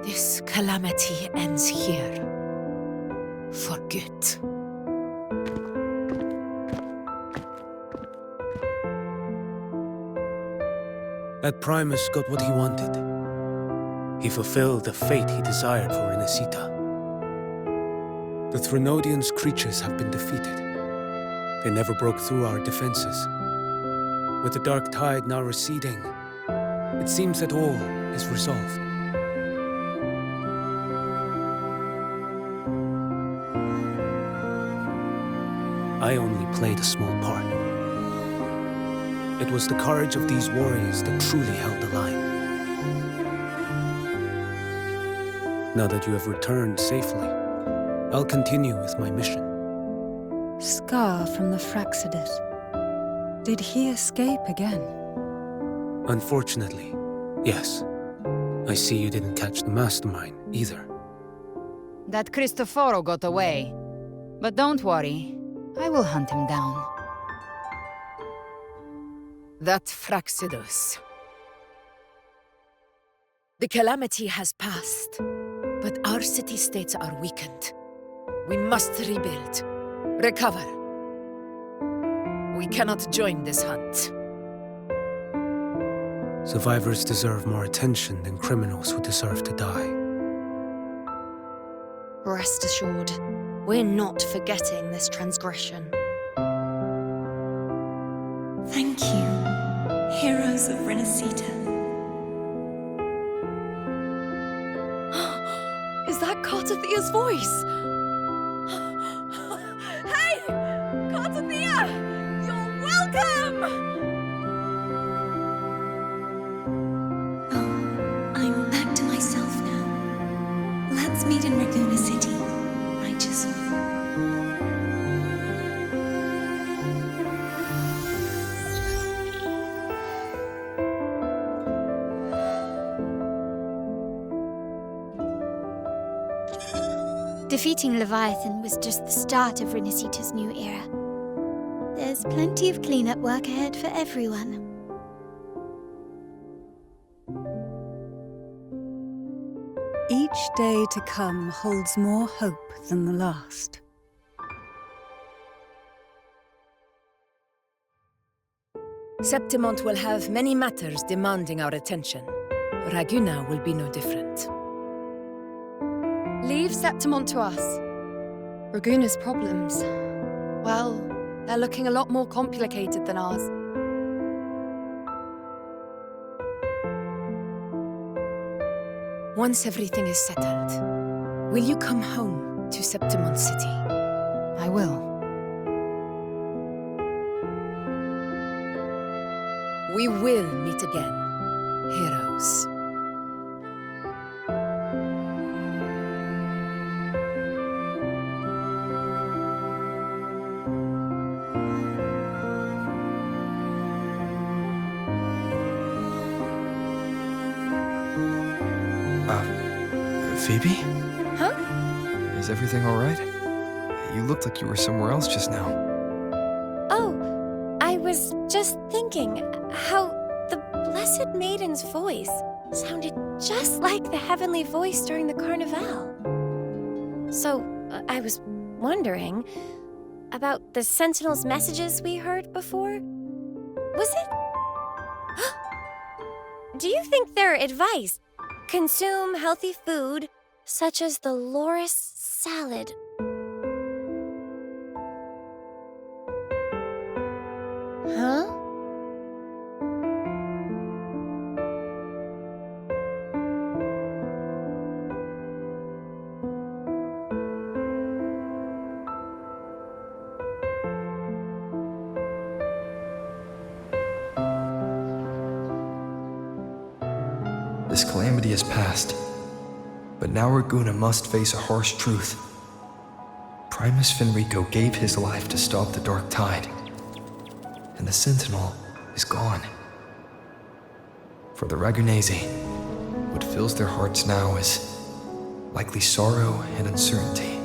This calamity ends here. For good. That Primus got what he wanted. He fulfilled the fate he desired for Renacita. The Threnodians' creatures have been defeated. They never broke through our defenses. With the dark tide now receding, it seems that all is resolved. I only played a small part. It was the courage of these warriors that truly held the line. Now that you have returned safely, I'll continue with my mission. Scar from the Fraxidus. Did he escape again? Unfortunately, yes. I see you didn't catch the mastermind either. That Cristoforo got away. But don't worry, I will hunt him down. That Fraxidus. The calamity has passed, but our city-states are weakened. We must rebuild, recover. We cannot join this hunt. Survivors deserve more attention than criminals who deserve to die. Rest assured, we're not forgetting this transgression. Thank you, heroes of Renacita. Is that Cartathia's voice? Hey! Cartathia! You're welcome! I'm back to myself now. Let's meet in Raguna City, righteous one. Defeating Leviathan was just the start of Renacita's new era. There's plenty of cleanup work ahead for everyone. Each day to come holds more hope than the last. Septimont will have many matters demanding our attention. Raguna will be no different. Leave Septimont to us. Raguna's problems, well, they're looking a lot more complicated than ours. Once everything is settled, will you come home to Septimont City? I will. We will meet again, heroes. Phoebe? Huh? Is everything all right? You looked like you were somewhere else just now. Oh, I was just thinking how the Blessed Maiden's voice sounded just like the heavenly voice during the Carnival. So, I was wondering about the Sentinel's messages we heard before. Was it? Do you think their advice? Consume healthy food, such as the loris salad. Huh? This calamity has passed, but now Raguna must face a harsh truth. Primus Finrico gave his life to stop the Dark Tide, and the Sentinel is gone. For the Ragunesi, what fills their hearts now is likely sorrow and uncertainty.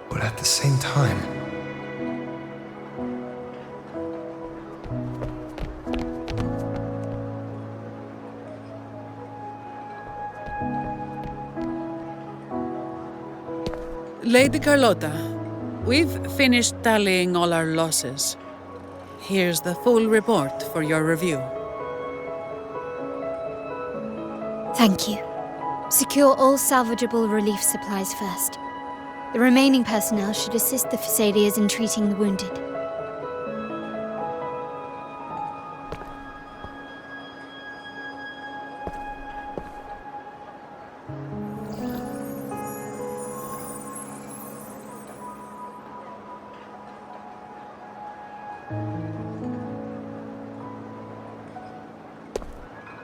But at the same time, Lady Carlotta, we've finished tallying all our losses. Here's the full report for your review. Thank you. Secure all salvageable relief supplies first. The remaining personnel should assist the Phasaelias in treating the wounded.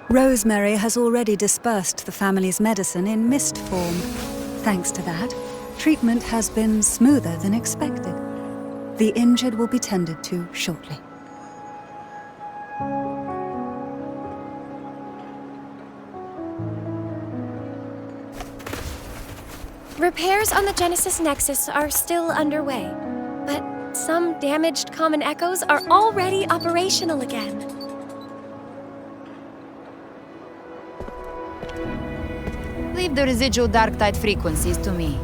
Rosemary has already dispersed the family's medicine in mist form. Thanks to that, treatment has been smoother than expected. The injured will be tended to shortly. Repairs on the Genesis Nexus are still underway, but some damaged common echoes are already operational again. Leave the residual dark tide frequencies to me.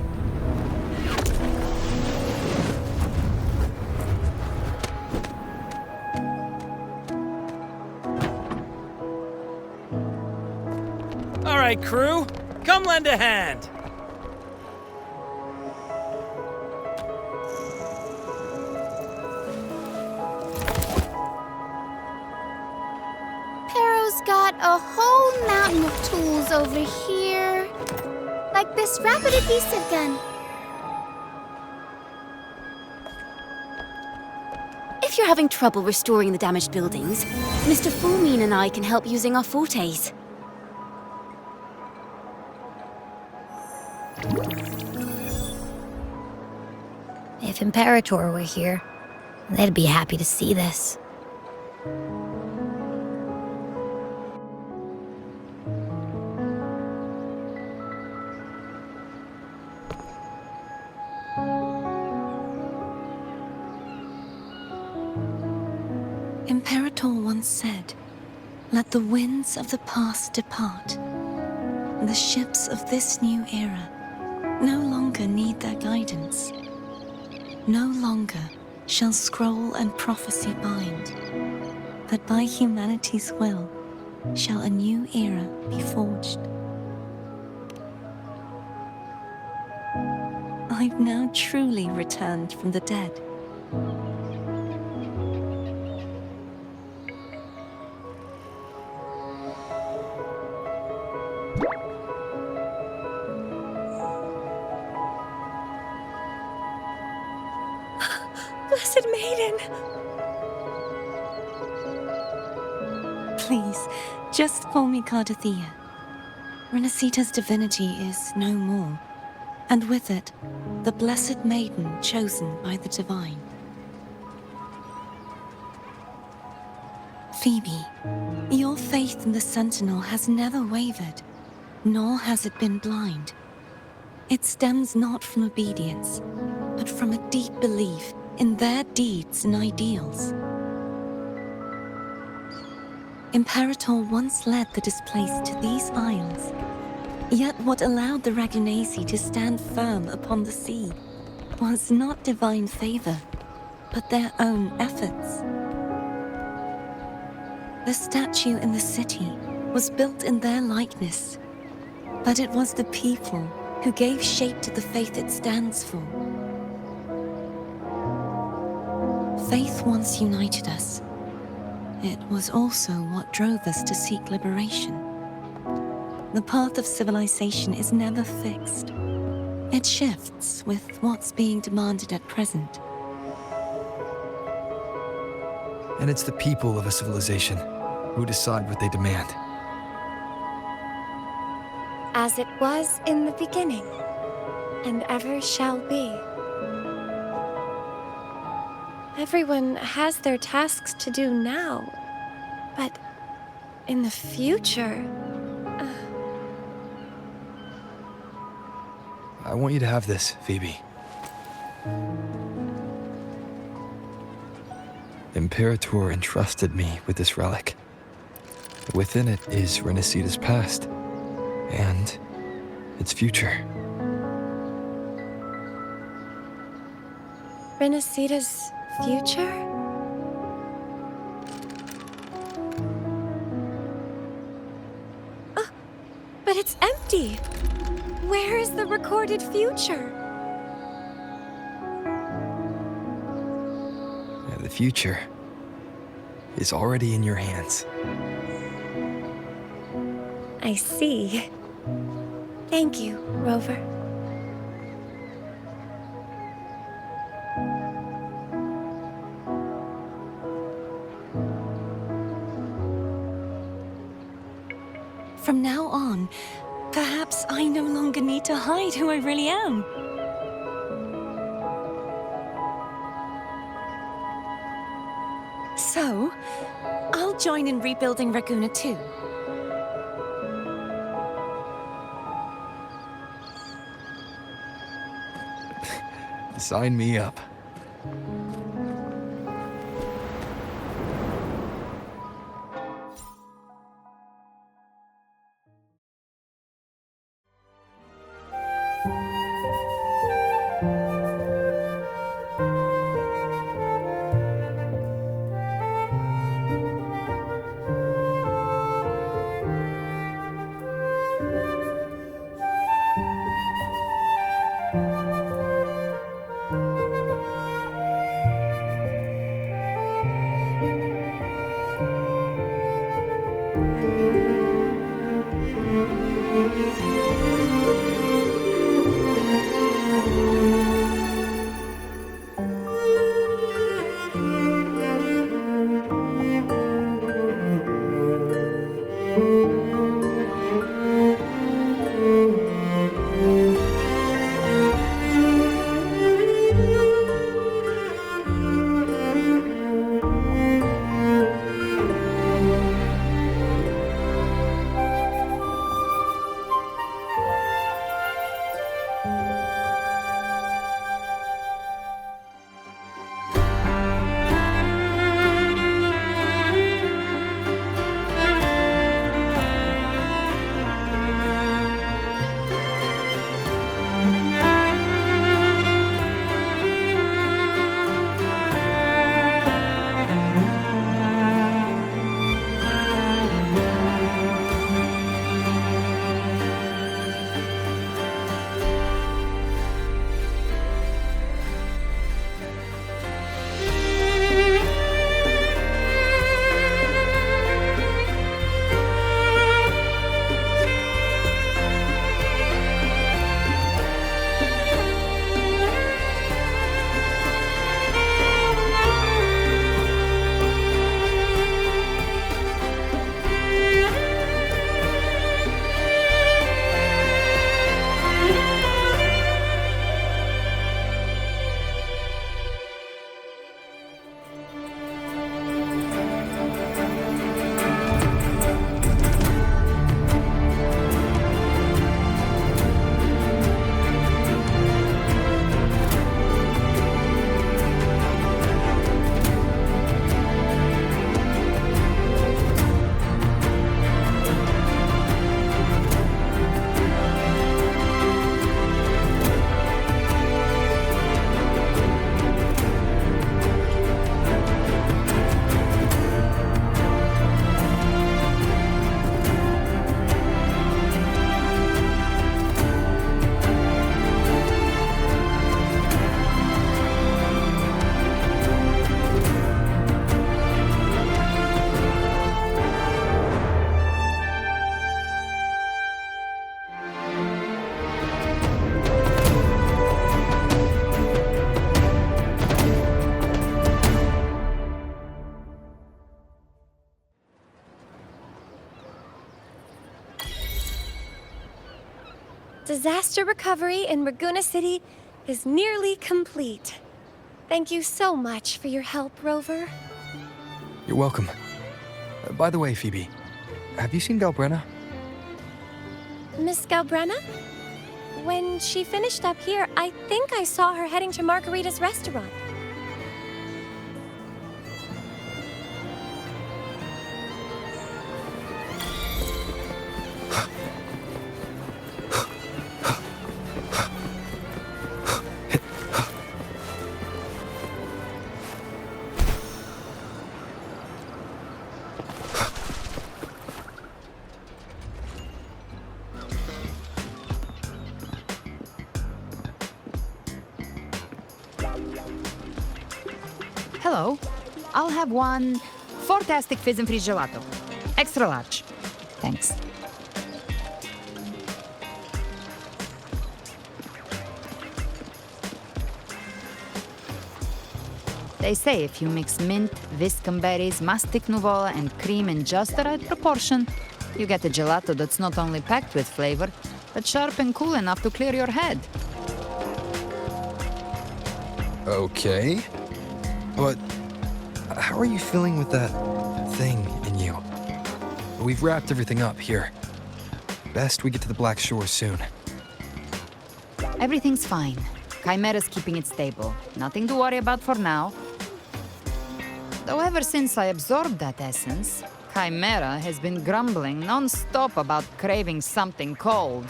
All right, crew, come lend a hand. Pero's got a whole mountain of tools over here. Like this rapid adhesive gun. If you're having trouble restoring the damaged buildings, Mr. Fulmine and I can help using our fortes. If Imperator were here, they'd be happy to see this. Imperator once said, "Let the winds of the past depart. The ships of this new era no longer need their guidance. No longer shall scroll and prophecy bind, but by humanity's will shall a new era be forged." I've now truly returned from the dead. Blessed Maiden! Please, just call me Cardathea. Renacita's divinity is no more, and with it, the Blessed Maiden chosen by the Divine. Phoebe, your faith in the Sentinel has never wavered, nor has it been blind. It stems not from obedience, but from a deep belief in their deeds and ideals. Imperator once led the displaced to these isles, yet what allowed the Ragunasi to stand firm upon the sea was not divine favor, but their own efforts. The statue in the city was built in their likeness, but it was the people who gave shape to the faith it stands for. Faith once united us. It was also what drove us to seek liberation. The path of civilization is never fixed. It shifts with what's being demanded at present. And it's the people of a civilization who decide what they demand. As it was in the beginning, and ever shall be. Everyone has their tasks to do now, but in the future... I want you to have this, Phoebe. Imperator entrusted me with this relic. Within it is Renacita's past, and its future. Renacita's future? Oh, but it's empty! Where is the recorded future? The future is already in your hands. I see. Thank you, Rover. From now on, perhaps I no longer need to hide who I really am. So, I'll join in rebuilding Raguna too. Sign me up. Disaster recovery in Raguna City is nearly complete. Thank you so much for your help, Rover. You're welcome. By the way, Phoebe, have you seen Galbrenna? Miss Galbrenna? When she finished up here, I think I saw her heading to Margarita's restaurant. Hello. I'll have one fantastic fizz and freeze gelato. Extra large. Thanks. They say if you mix mint, viscum berries, mastic nuvola, and cream in just the right proportion, you get a gelato that's not only packed with flavor, but sharp and cool enough to clear your head. Okay. But how are you feeling with that thing in you? We've wrapped everything up here. Best we get to the Black Shore soon. Everything's fine. Chimera's keeping it stable. Nothing to worry about for now. Though ever since I absorbed that essence, Chimera has been grumbling non-stop about craving something cold.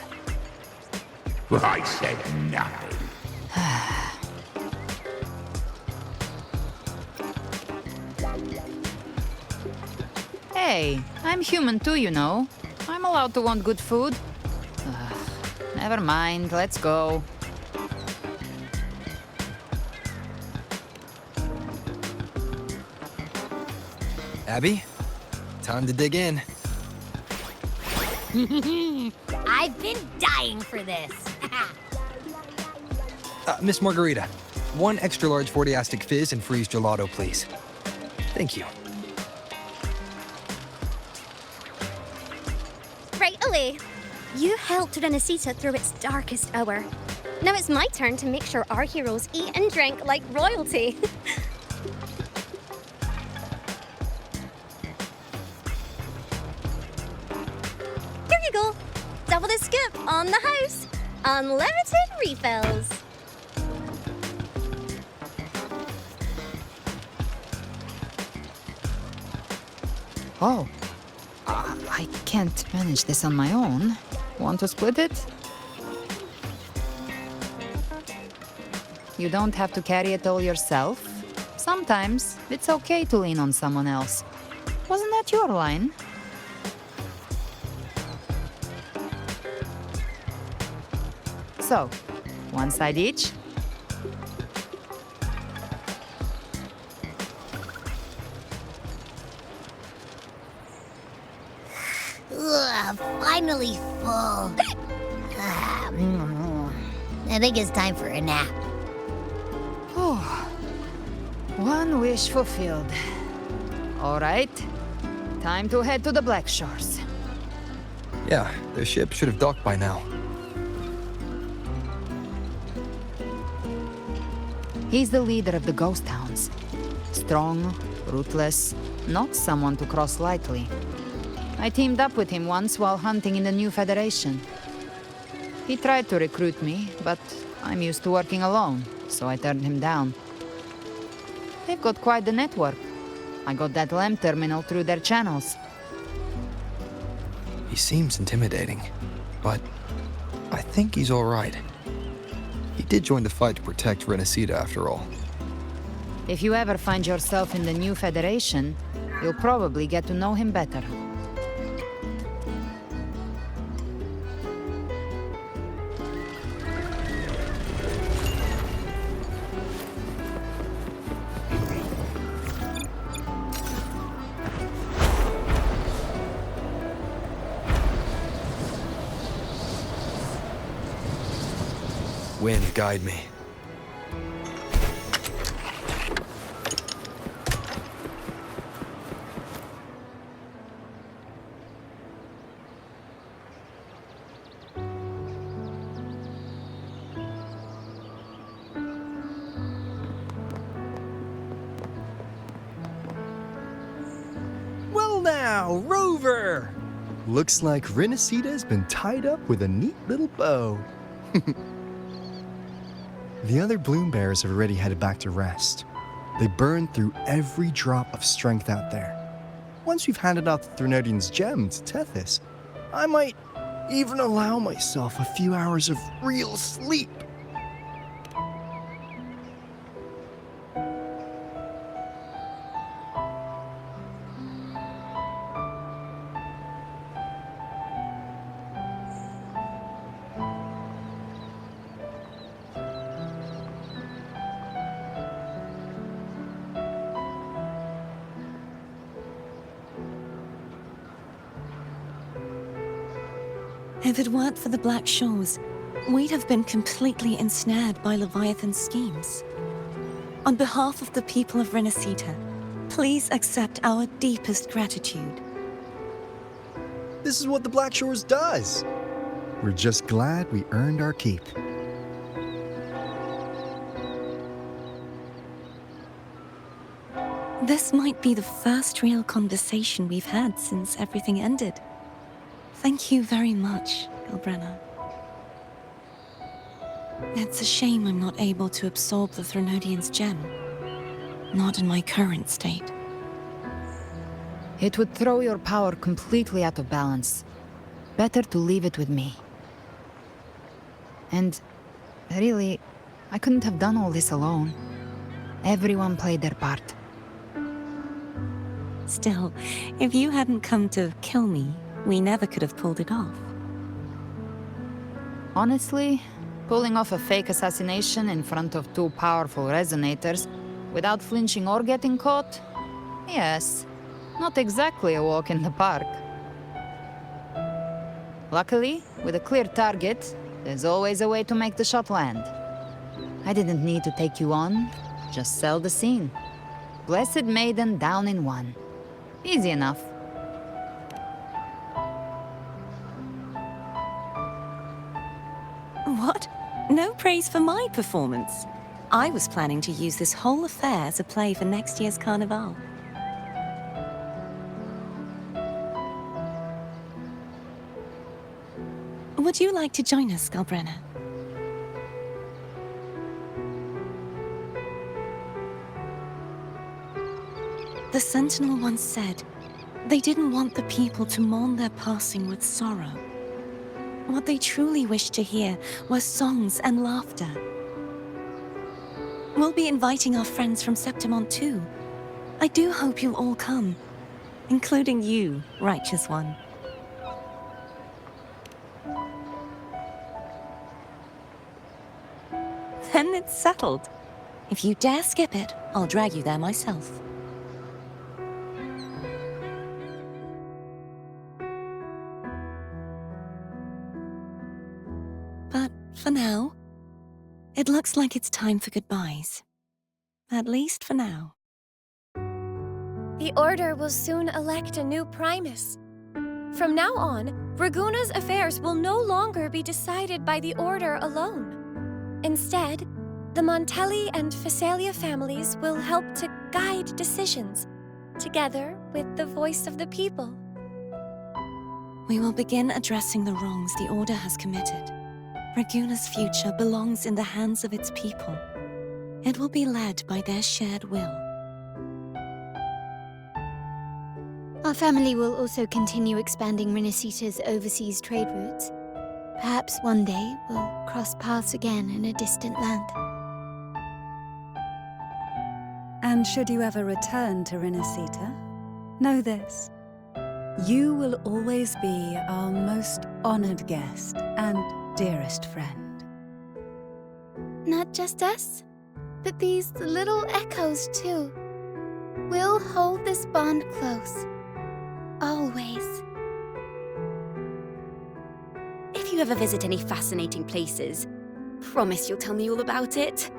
I said nothing. Hey, I'm human too, you know. I'm allowed to want good food. Never mind, let's go. Abby, time to dig in. I've been dying for this. Miss Margarita, one extra large 40-astic fizz and freeze gelato, please. Thank you. Right away. You helped Renesita through its darkest hour. Now it's my turn to make sure our heroes eat and drink like royalty. Here you go. Double the scoop on the house. Unlimited refills. Oh. I can't manage this on my own. Want to split it? You don't have to carry it all yourself. Sometimes it's okay to lean on someone else. Wasn't that your line? So, one side each? Ugh, finally full. I think it's time for a nap. Oh, one wish fulfilled. All right, time to head to the Black Shores. Yeah, the ship should have docked by now. He's the leader of the Ghost Hounds. Strong, ruthless, not someone to cross lightly. I teamed up with him once while hunting in the New Federation. He tried to recruit me, but I'm used to working alone, so I turned him down. They've got quite the network. I got that LEM terminal through their channels. He seems intimidating, but I think he's all right. He did join the fight to protect Renesita after all. If you ever find yourself in the New Federation, you'll probably get to know him better. Wind, guide me. now, Rover! Looks like Renacita's been tied up with a neat little bow. The other bloom bearers have already headed back to rest. They burned through every drop of strength out there. Once we've handed out the Threnodian's gem to Tethys, I might even allow myself a few hours of real sleep. If it weren't for the Black Shores, we'd have been completely ensnared by Leviathan's schemes. On behalf of the people of Renacita, please accept our deepest gratitude. This is what the Black Shores does. We're just glad we earned our keep. This might be the first real conversation we've had since everything ended. Thank you very much, Galbrenna. It's a shame I'm not able to absorb the Threnodian's gem. Not in my current state. It would throw your power completely out of balance. Better to leave it with me. And really, I couldn't have done all this alone. Everyone played their part. Still, if you hadn't come to kill me, we never could have pulled it off. Honestly, pulling off a fake assassination in front of two powerful resonators without flinching or getting caught? Yes, not exactly a walk in the park. Luckily, with a clear target, there's always a way to make the shot land. I didn't need to take you on, just sell the scene. Blessed Maiden down in one. Easy enough. What? No praise for my performance. I was planning to use this whole affair as a play for next year's Carnival. Would you like to join us, Galbrenna? The Sentinel once said, they didn't want the people to mourn their passing with sorrow. What they truly wished to hear were songs and laughter. We'll be inviting our friends from Septimont too. I do hope you'll all come, including you, Righteous One. Then it's settled. If you dare skip it, I'll drag you there myself. But for now, it looks like it's time for goodbyes. At least for now. The Order will soon elect a new Primus. From now on, Raguna's affairs will no longer be decided by the Order alone. Instead, the Montelli and Phasalia families will help to guide decisions, together with the voice of the people. We will begin addressing the wrongs the Order has committed. Raguna's future belongs in the hands of its people. It will be led by their shared will. Our family will also continue expanding Renacita's overseas trade routes. Perhaps one day we'll cross paths again in a distant land. And should you ever return to Renacita, know this. You will always be our most honored guest and dearest friend. Not just us, but these little echoes too. We'll hold this bond close. Always. If you ever visit any fascinating places, promise you'll tell me all about it.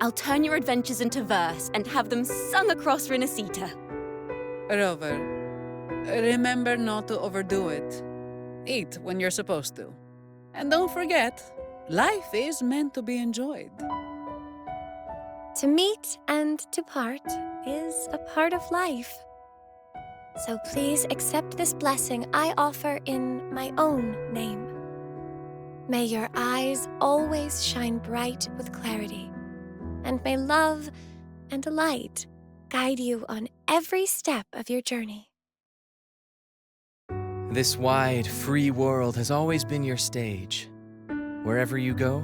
I'll turn your adventures into verse and have them sung across Renacita. Rover, remember not to overdo it. Eat when you're supposed to. And don't forget, life is meant to be enjoyed. To meet and to part is a part of life. So please accept this blessing I offer in my own name. May your eyes always shine bright with clarity, and may love and light guide you on every step of your journey. This wide, free world has always been your stage. Wherever you go,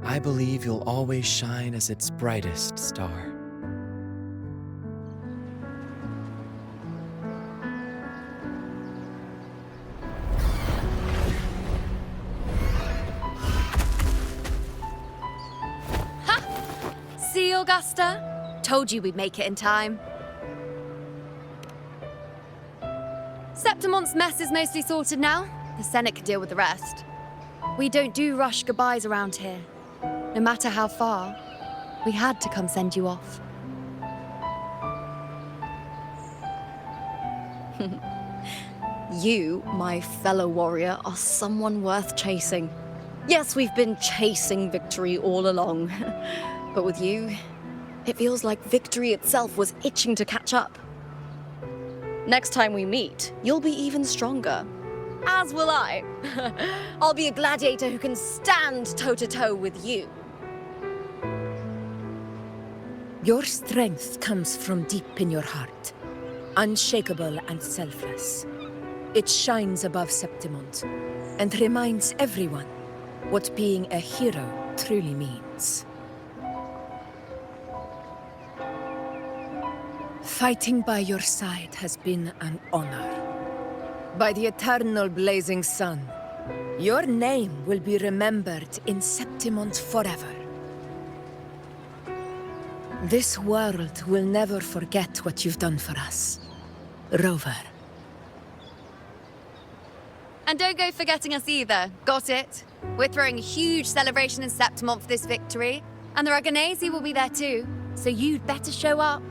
I believe you'll always shine as its brightest star. See, Augusta? Told you we'd make it in time. Septimon's mess is mostly sorted now. The Senate can deal with the rest. We don't do rush goodbyes around here. No matter how far, we had to come send you off. You, my fellow warrior, are someone worth chasing. Yes, we've been chasing victory all along. But with you, it feels like victory itself was itching to catch up. Next time we meet, you'll be even stronger. As will I. I'll be a gladiator who can stand toe-to-toe with you. Your strength comes from deep in your heart, unshakable and selfless. It shines above Septimont and reminds everyone what being a hero truly means. Fighting by your side has been an honor. By the eternal blazing sun, your name will be remembered in Septimont forever. This world will never forget what you've done for us, Rover. And don't go forgetting us either, got it? We're throwing a huge celebration in Septimont for this victory, and the Raganesi will be there too, so you'd better show up.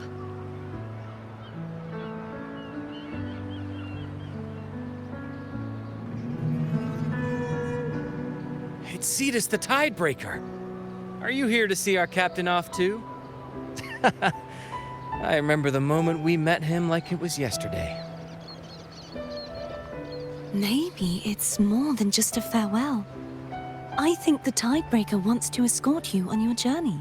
It's Cetus the Tidebreaker. Are you here to see our captain off too? I remember the moment we met him like it was yesterday. Maybe it's more than just a farewell. I think the Tidebreaker wants to escort you on your journey.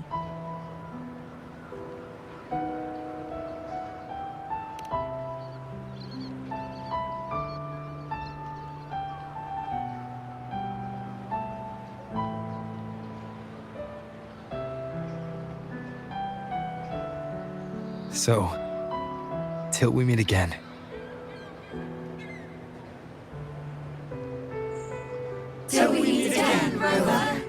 So, till we meet again. Till we meet again, Rover.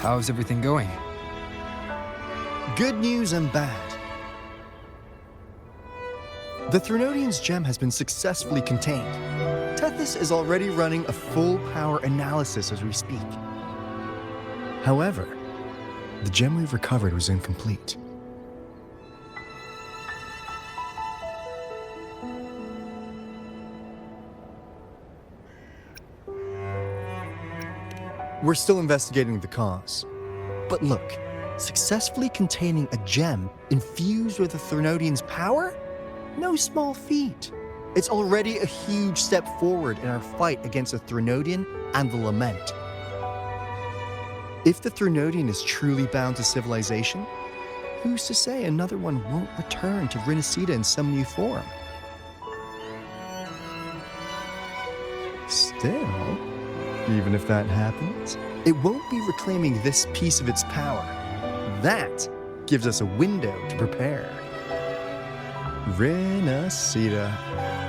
How's everything going? Good news and bad. The Threnodian's gem has been successfully contained. Tethys is already running a full power analysis as we speak. However, the gem we've recovered was incomplete. We're still investigating the cause. But look, successfully containing a gem infused with the Threnodian's power? No small feat. It's already a huge step forward in our fight against the Threnodian and the Lament. If the Threnodian is truly bound to civilization, who's to say another one won't return to Rinasida in some new form? Still, even if that happens, it won't be reclaiming this piece of its power. That gives us a window to prepare. Rinasida,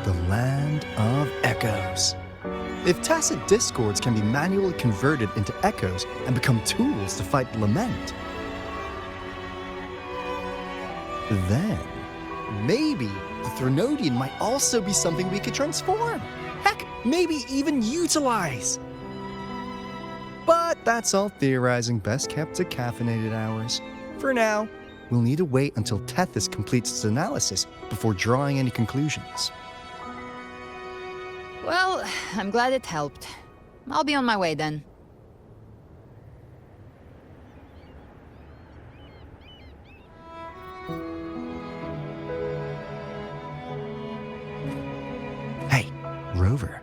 the land of echoes. If tacit discords can be manually converted into echoes and become tools to fight the Lament, then maybe the Threnodian might also be something we could transform. Heck, maybe even utilize. But that's all theorizing best kept to caffeinated hours. For now, we'll need to wait until Tethys completes its analysis before drawing any conclusions. Well, I'm glad it helped. I'll be on my way then. Hey, Rover.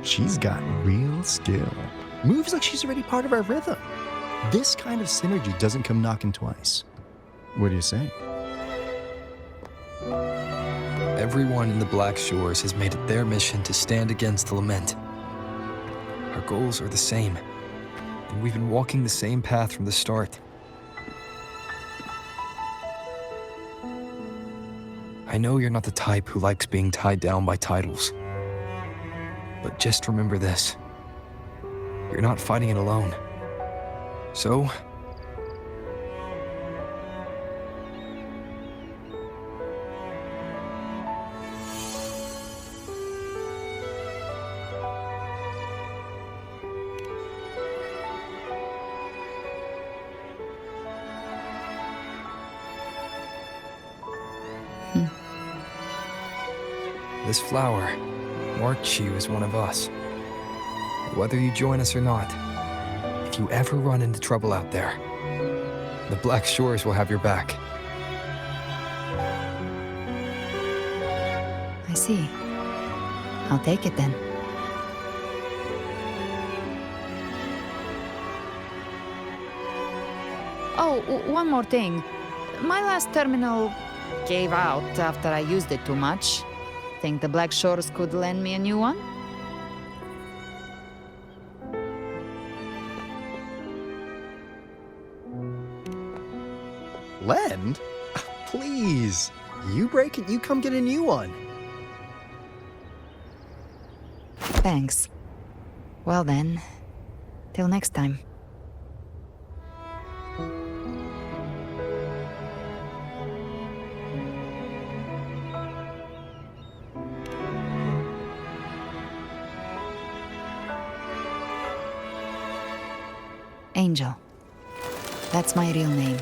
She's got real skill. Moves like she's already part of our rhythm. This kind of synergy doesn't come knocking twice. What do you say? Everyone in the Black Shores has made it their mission to stand against the Lament. Our goals are the same, and we've been walking the same path from the start. I know you're not the type who likes being tied down by titles. But just remember this. You're not fighting it alone. So, this flower marks you as one of us. Whether you join us or not, if you ever run into trouble out there, the Black Shores will have your back. I see. I'll take it then. Oh, one more thing. My last terminal gave out after I used it too much. Think the Black Shores could lend me a new one? Lend? Please. You break it, you come get a new one. Thanks. Well then, till next time. Angel. That's my real name.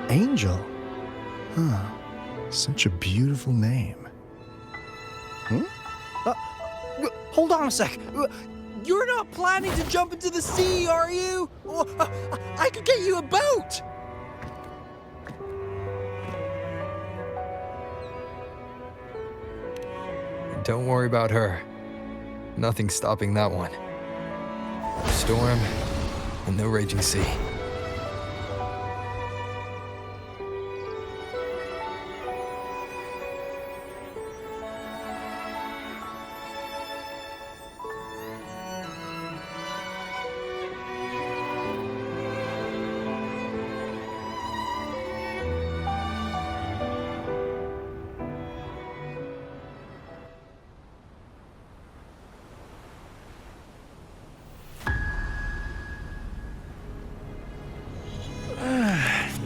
Angel? Huh. Such a beautiful name. Hold on a sec. You're not planning to jump into the sea, are you? I could get you a boat! Don't worry about her. Nothing's stopping that one. Storm and no raging sea.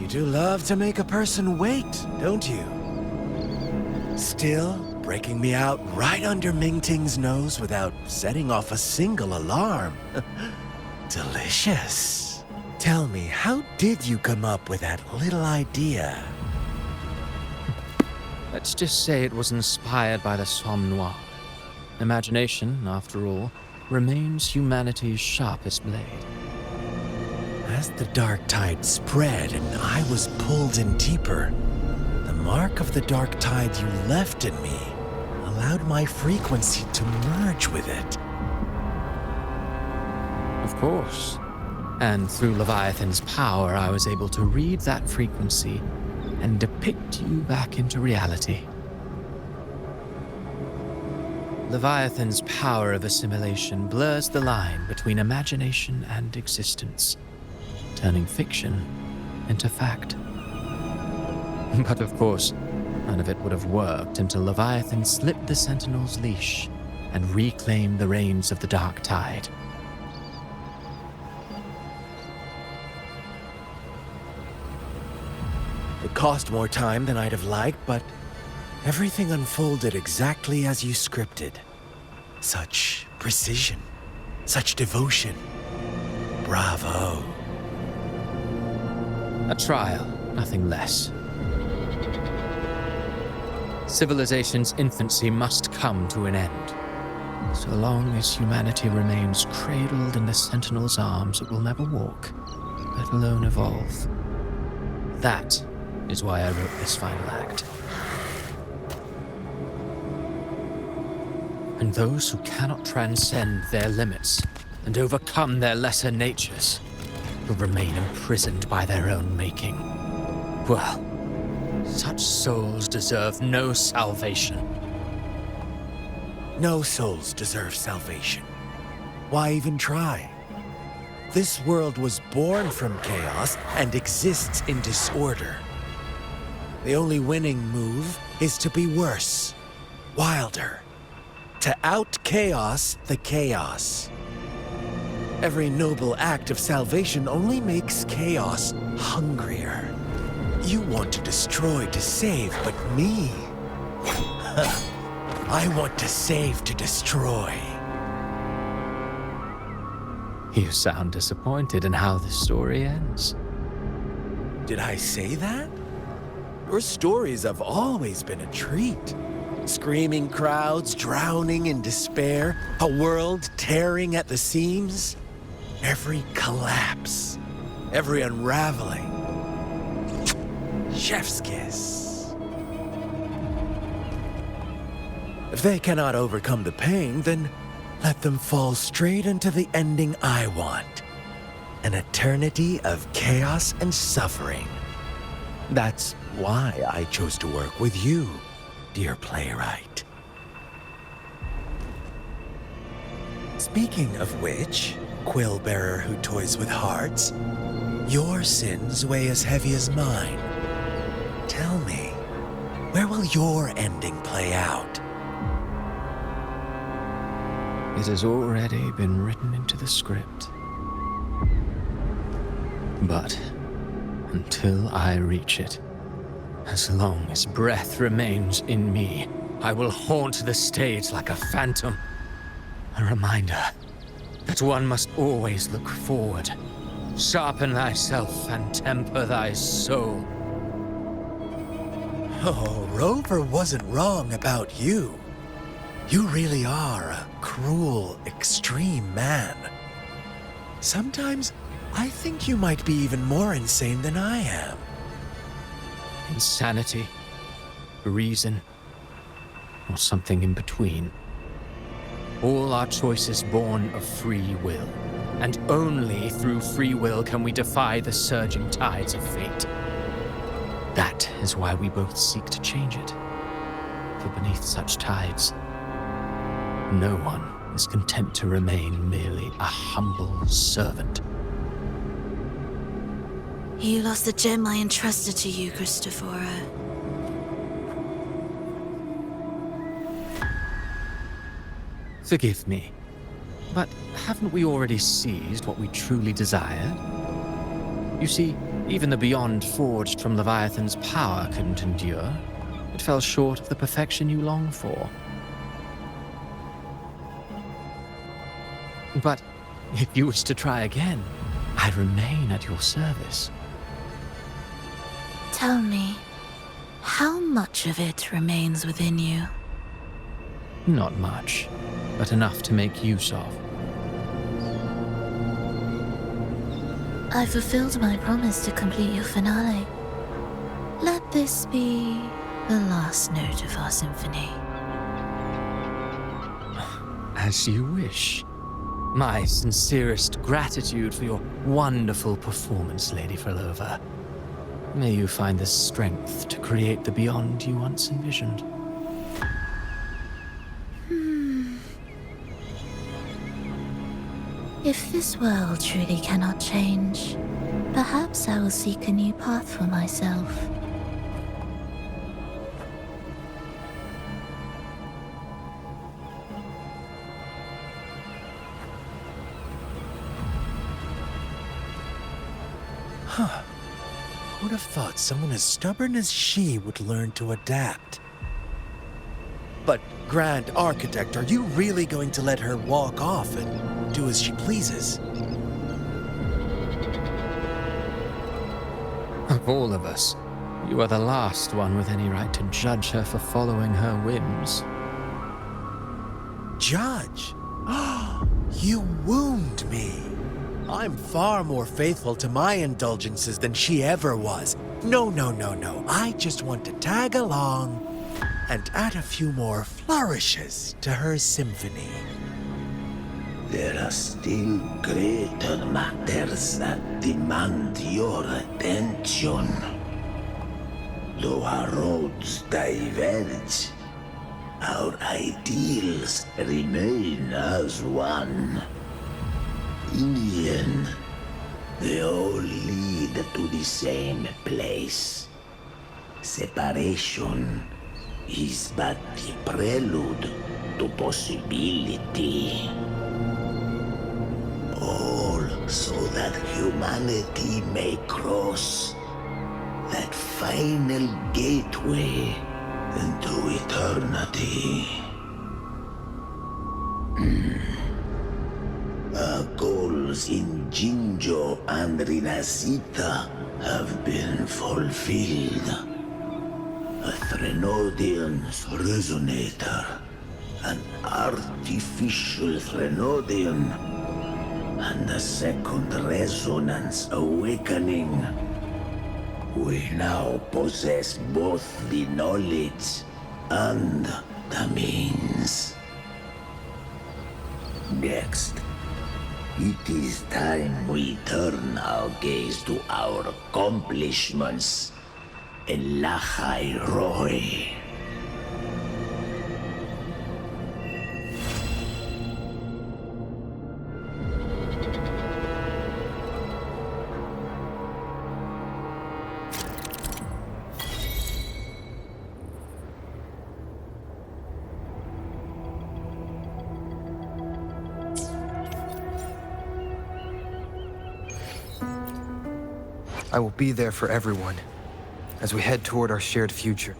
You do love to make a person wait, don't you? Still breaking me out right under Mingting's nose without setting off a single alarm. Delicious. Tell me, how did you come up with that little idea? Let's just say it was inspired by the Somme Noire. Imagination, after all, remains humanity's sharpest blade. As the dark tide spread and I was pulled in deeper, the mark of the dark tide you left in me allowed my frequency to merge with it. Of course. And through Leviathan's power, I was able to read that frequency and depict you back into reality. Leviathan's power of assimilation blurs the line between imagination and existence, turning fiction into fact. But of course, none of it would have worked until Leviathan slipped the Sentinel's leash and reclaimed the reins of the Dark Tide. It cost more time than I'd have liked, but everything unfolded exactly as you scripted. Such precision. Such devotion. Bravo. A trial, nothing less. Civilization's infancy must come to an end. So long as humanity remains cradled in the Sentinel's arms, it will never walk, let alone evolve. That is why I wrote this final act. And those who cannot transcend their limits and overcome their lesser natures will remain imprisoned by their own making. Well, such souls deserve no salvation. No souls deserve salvation. Why even try? This world was born from chaos and exists in disorder. The only winning move is to be worse, wilder, to out-chaos the chaos. Every noble act of salvation only makes chaos hungrier. You want to destroy to save, but me? I want to save to destroy. You sound disappointed in how the story ends. Did I say that? Your stories have always been a treat. Screaming crowds drowning in despair, a world tearing at the seams. Every collapse, every unraveling. Chef's kiss. If they cannot overcome the pain, then let them fall straight into the ending I want. An eternity of chaos and suffering. That's why I chose to work with you, dear playwright. Speaking of which, quill bearer who toys with hearts, your sins weigh as heavy as mine. Tell me, where will your ending play out? It has already been written into the script. But until I reach it, as long as breath remains in me, I will haunt the stage like a phantom. A reminder that one must always look forward. Sharpen thyself and temper thy soul. Oh, Rover wasn't wrong about you. You really are a cruel, extreme man. Sometimes I think you might be even more insane than I am. Insanity, reason, or something in between. All our choices born of free will, and only through free will can we defy the surging tides of fate. That is why we both seek to change it. For beneath such tides, no one is content to remain merely a humble servant. You lost the gem I entrusted to you, Christophora. Forgive me, but haven't we already seized what we truly desired? You see, even the beyond forged from Leviathan's power couldn't endure. It fell short of the perfection you long for. But if you wish to try again, I remain at your service. Tell me, how much of it remains within you? Not much, but enough to make use of. I fulfilled my promise to complete your finale. Let this be the last note of our symphony. As you wish. My sincerest gratitude for your wonderful performance, Lady Frolova. May you find the strength to create the beyond you once envisioned. If this world truly cannot change, perhaps I will seek a new path for myself. Huh. Who'd have thought someone as stubborn as she would learn to adapt? But, Grand Architect, are you really going to let her walk off and do as she pleases. Of all of us, you are the last one with any right to judge her for following her whims. Judge? You wound me. I'm far more faithful to my indulgences than she ever was. No. I just want to tag along and add a few more flourishes to her symphony. There are still greater matters that demand your attention. Though our roads diverge, our ideals remain as one. In the end, they all lead to the same place. Separation is but the prelude to possibility. All so that humanity may cross that final gateway into eternity. Our goals in Jinjo and Rinasita have been fulfilled. A Threnodian's resonator, an artificial Threnodian, and a second resonance awakening. We now possess both the knowledge and the means. Next, it is time we turn our gaze to our accomplishments in Lahai Roy. I will be there for everyone as we head toward our shared future.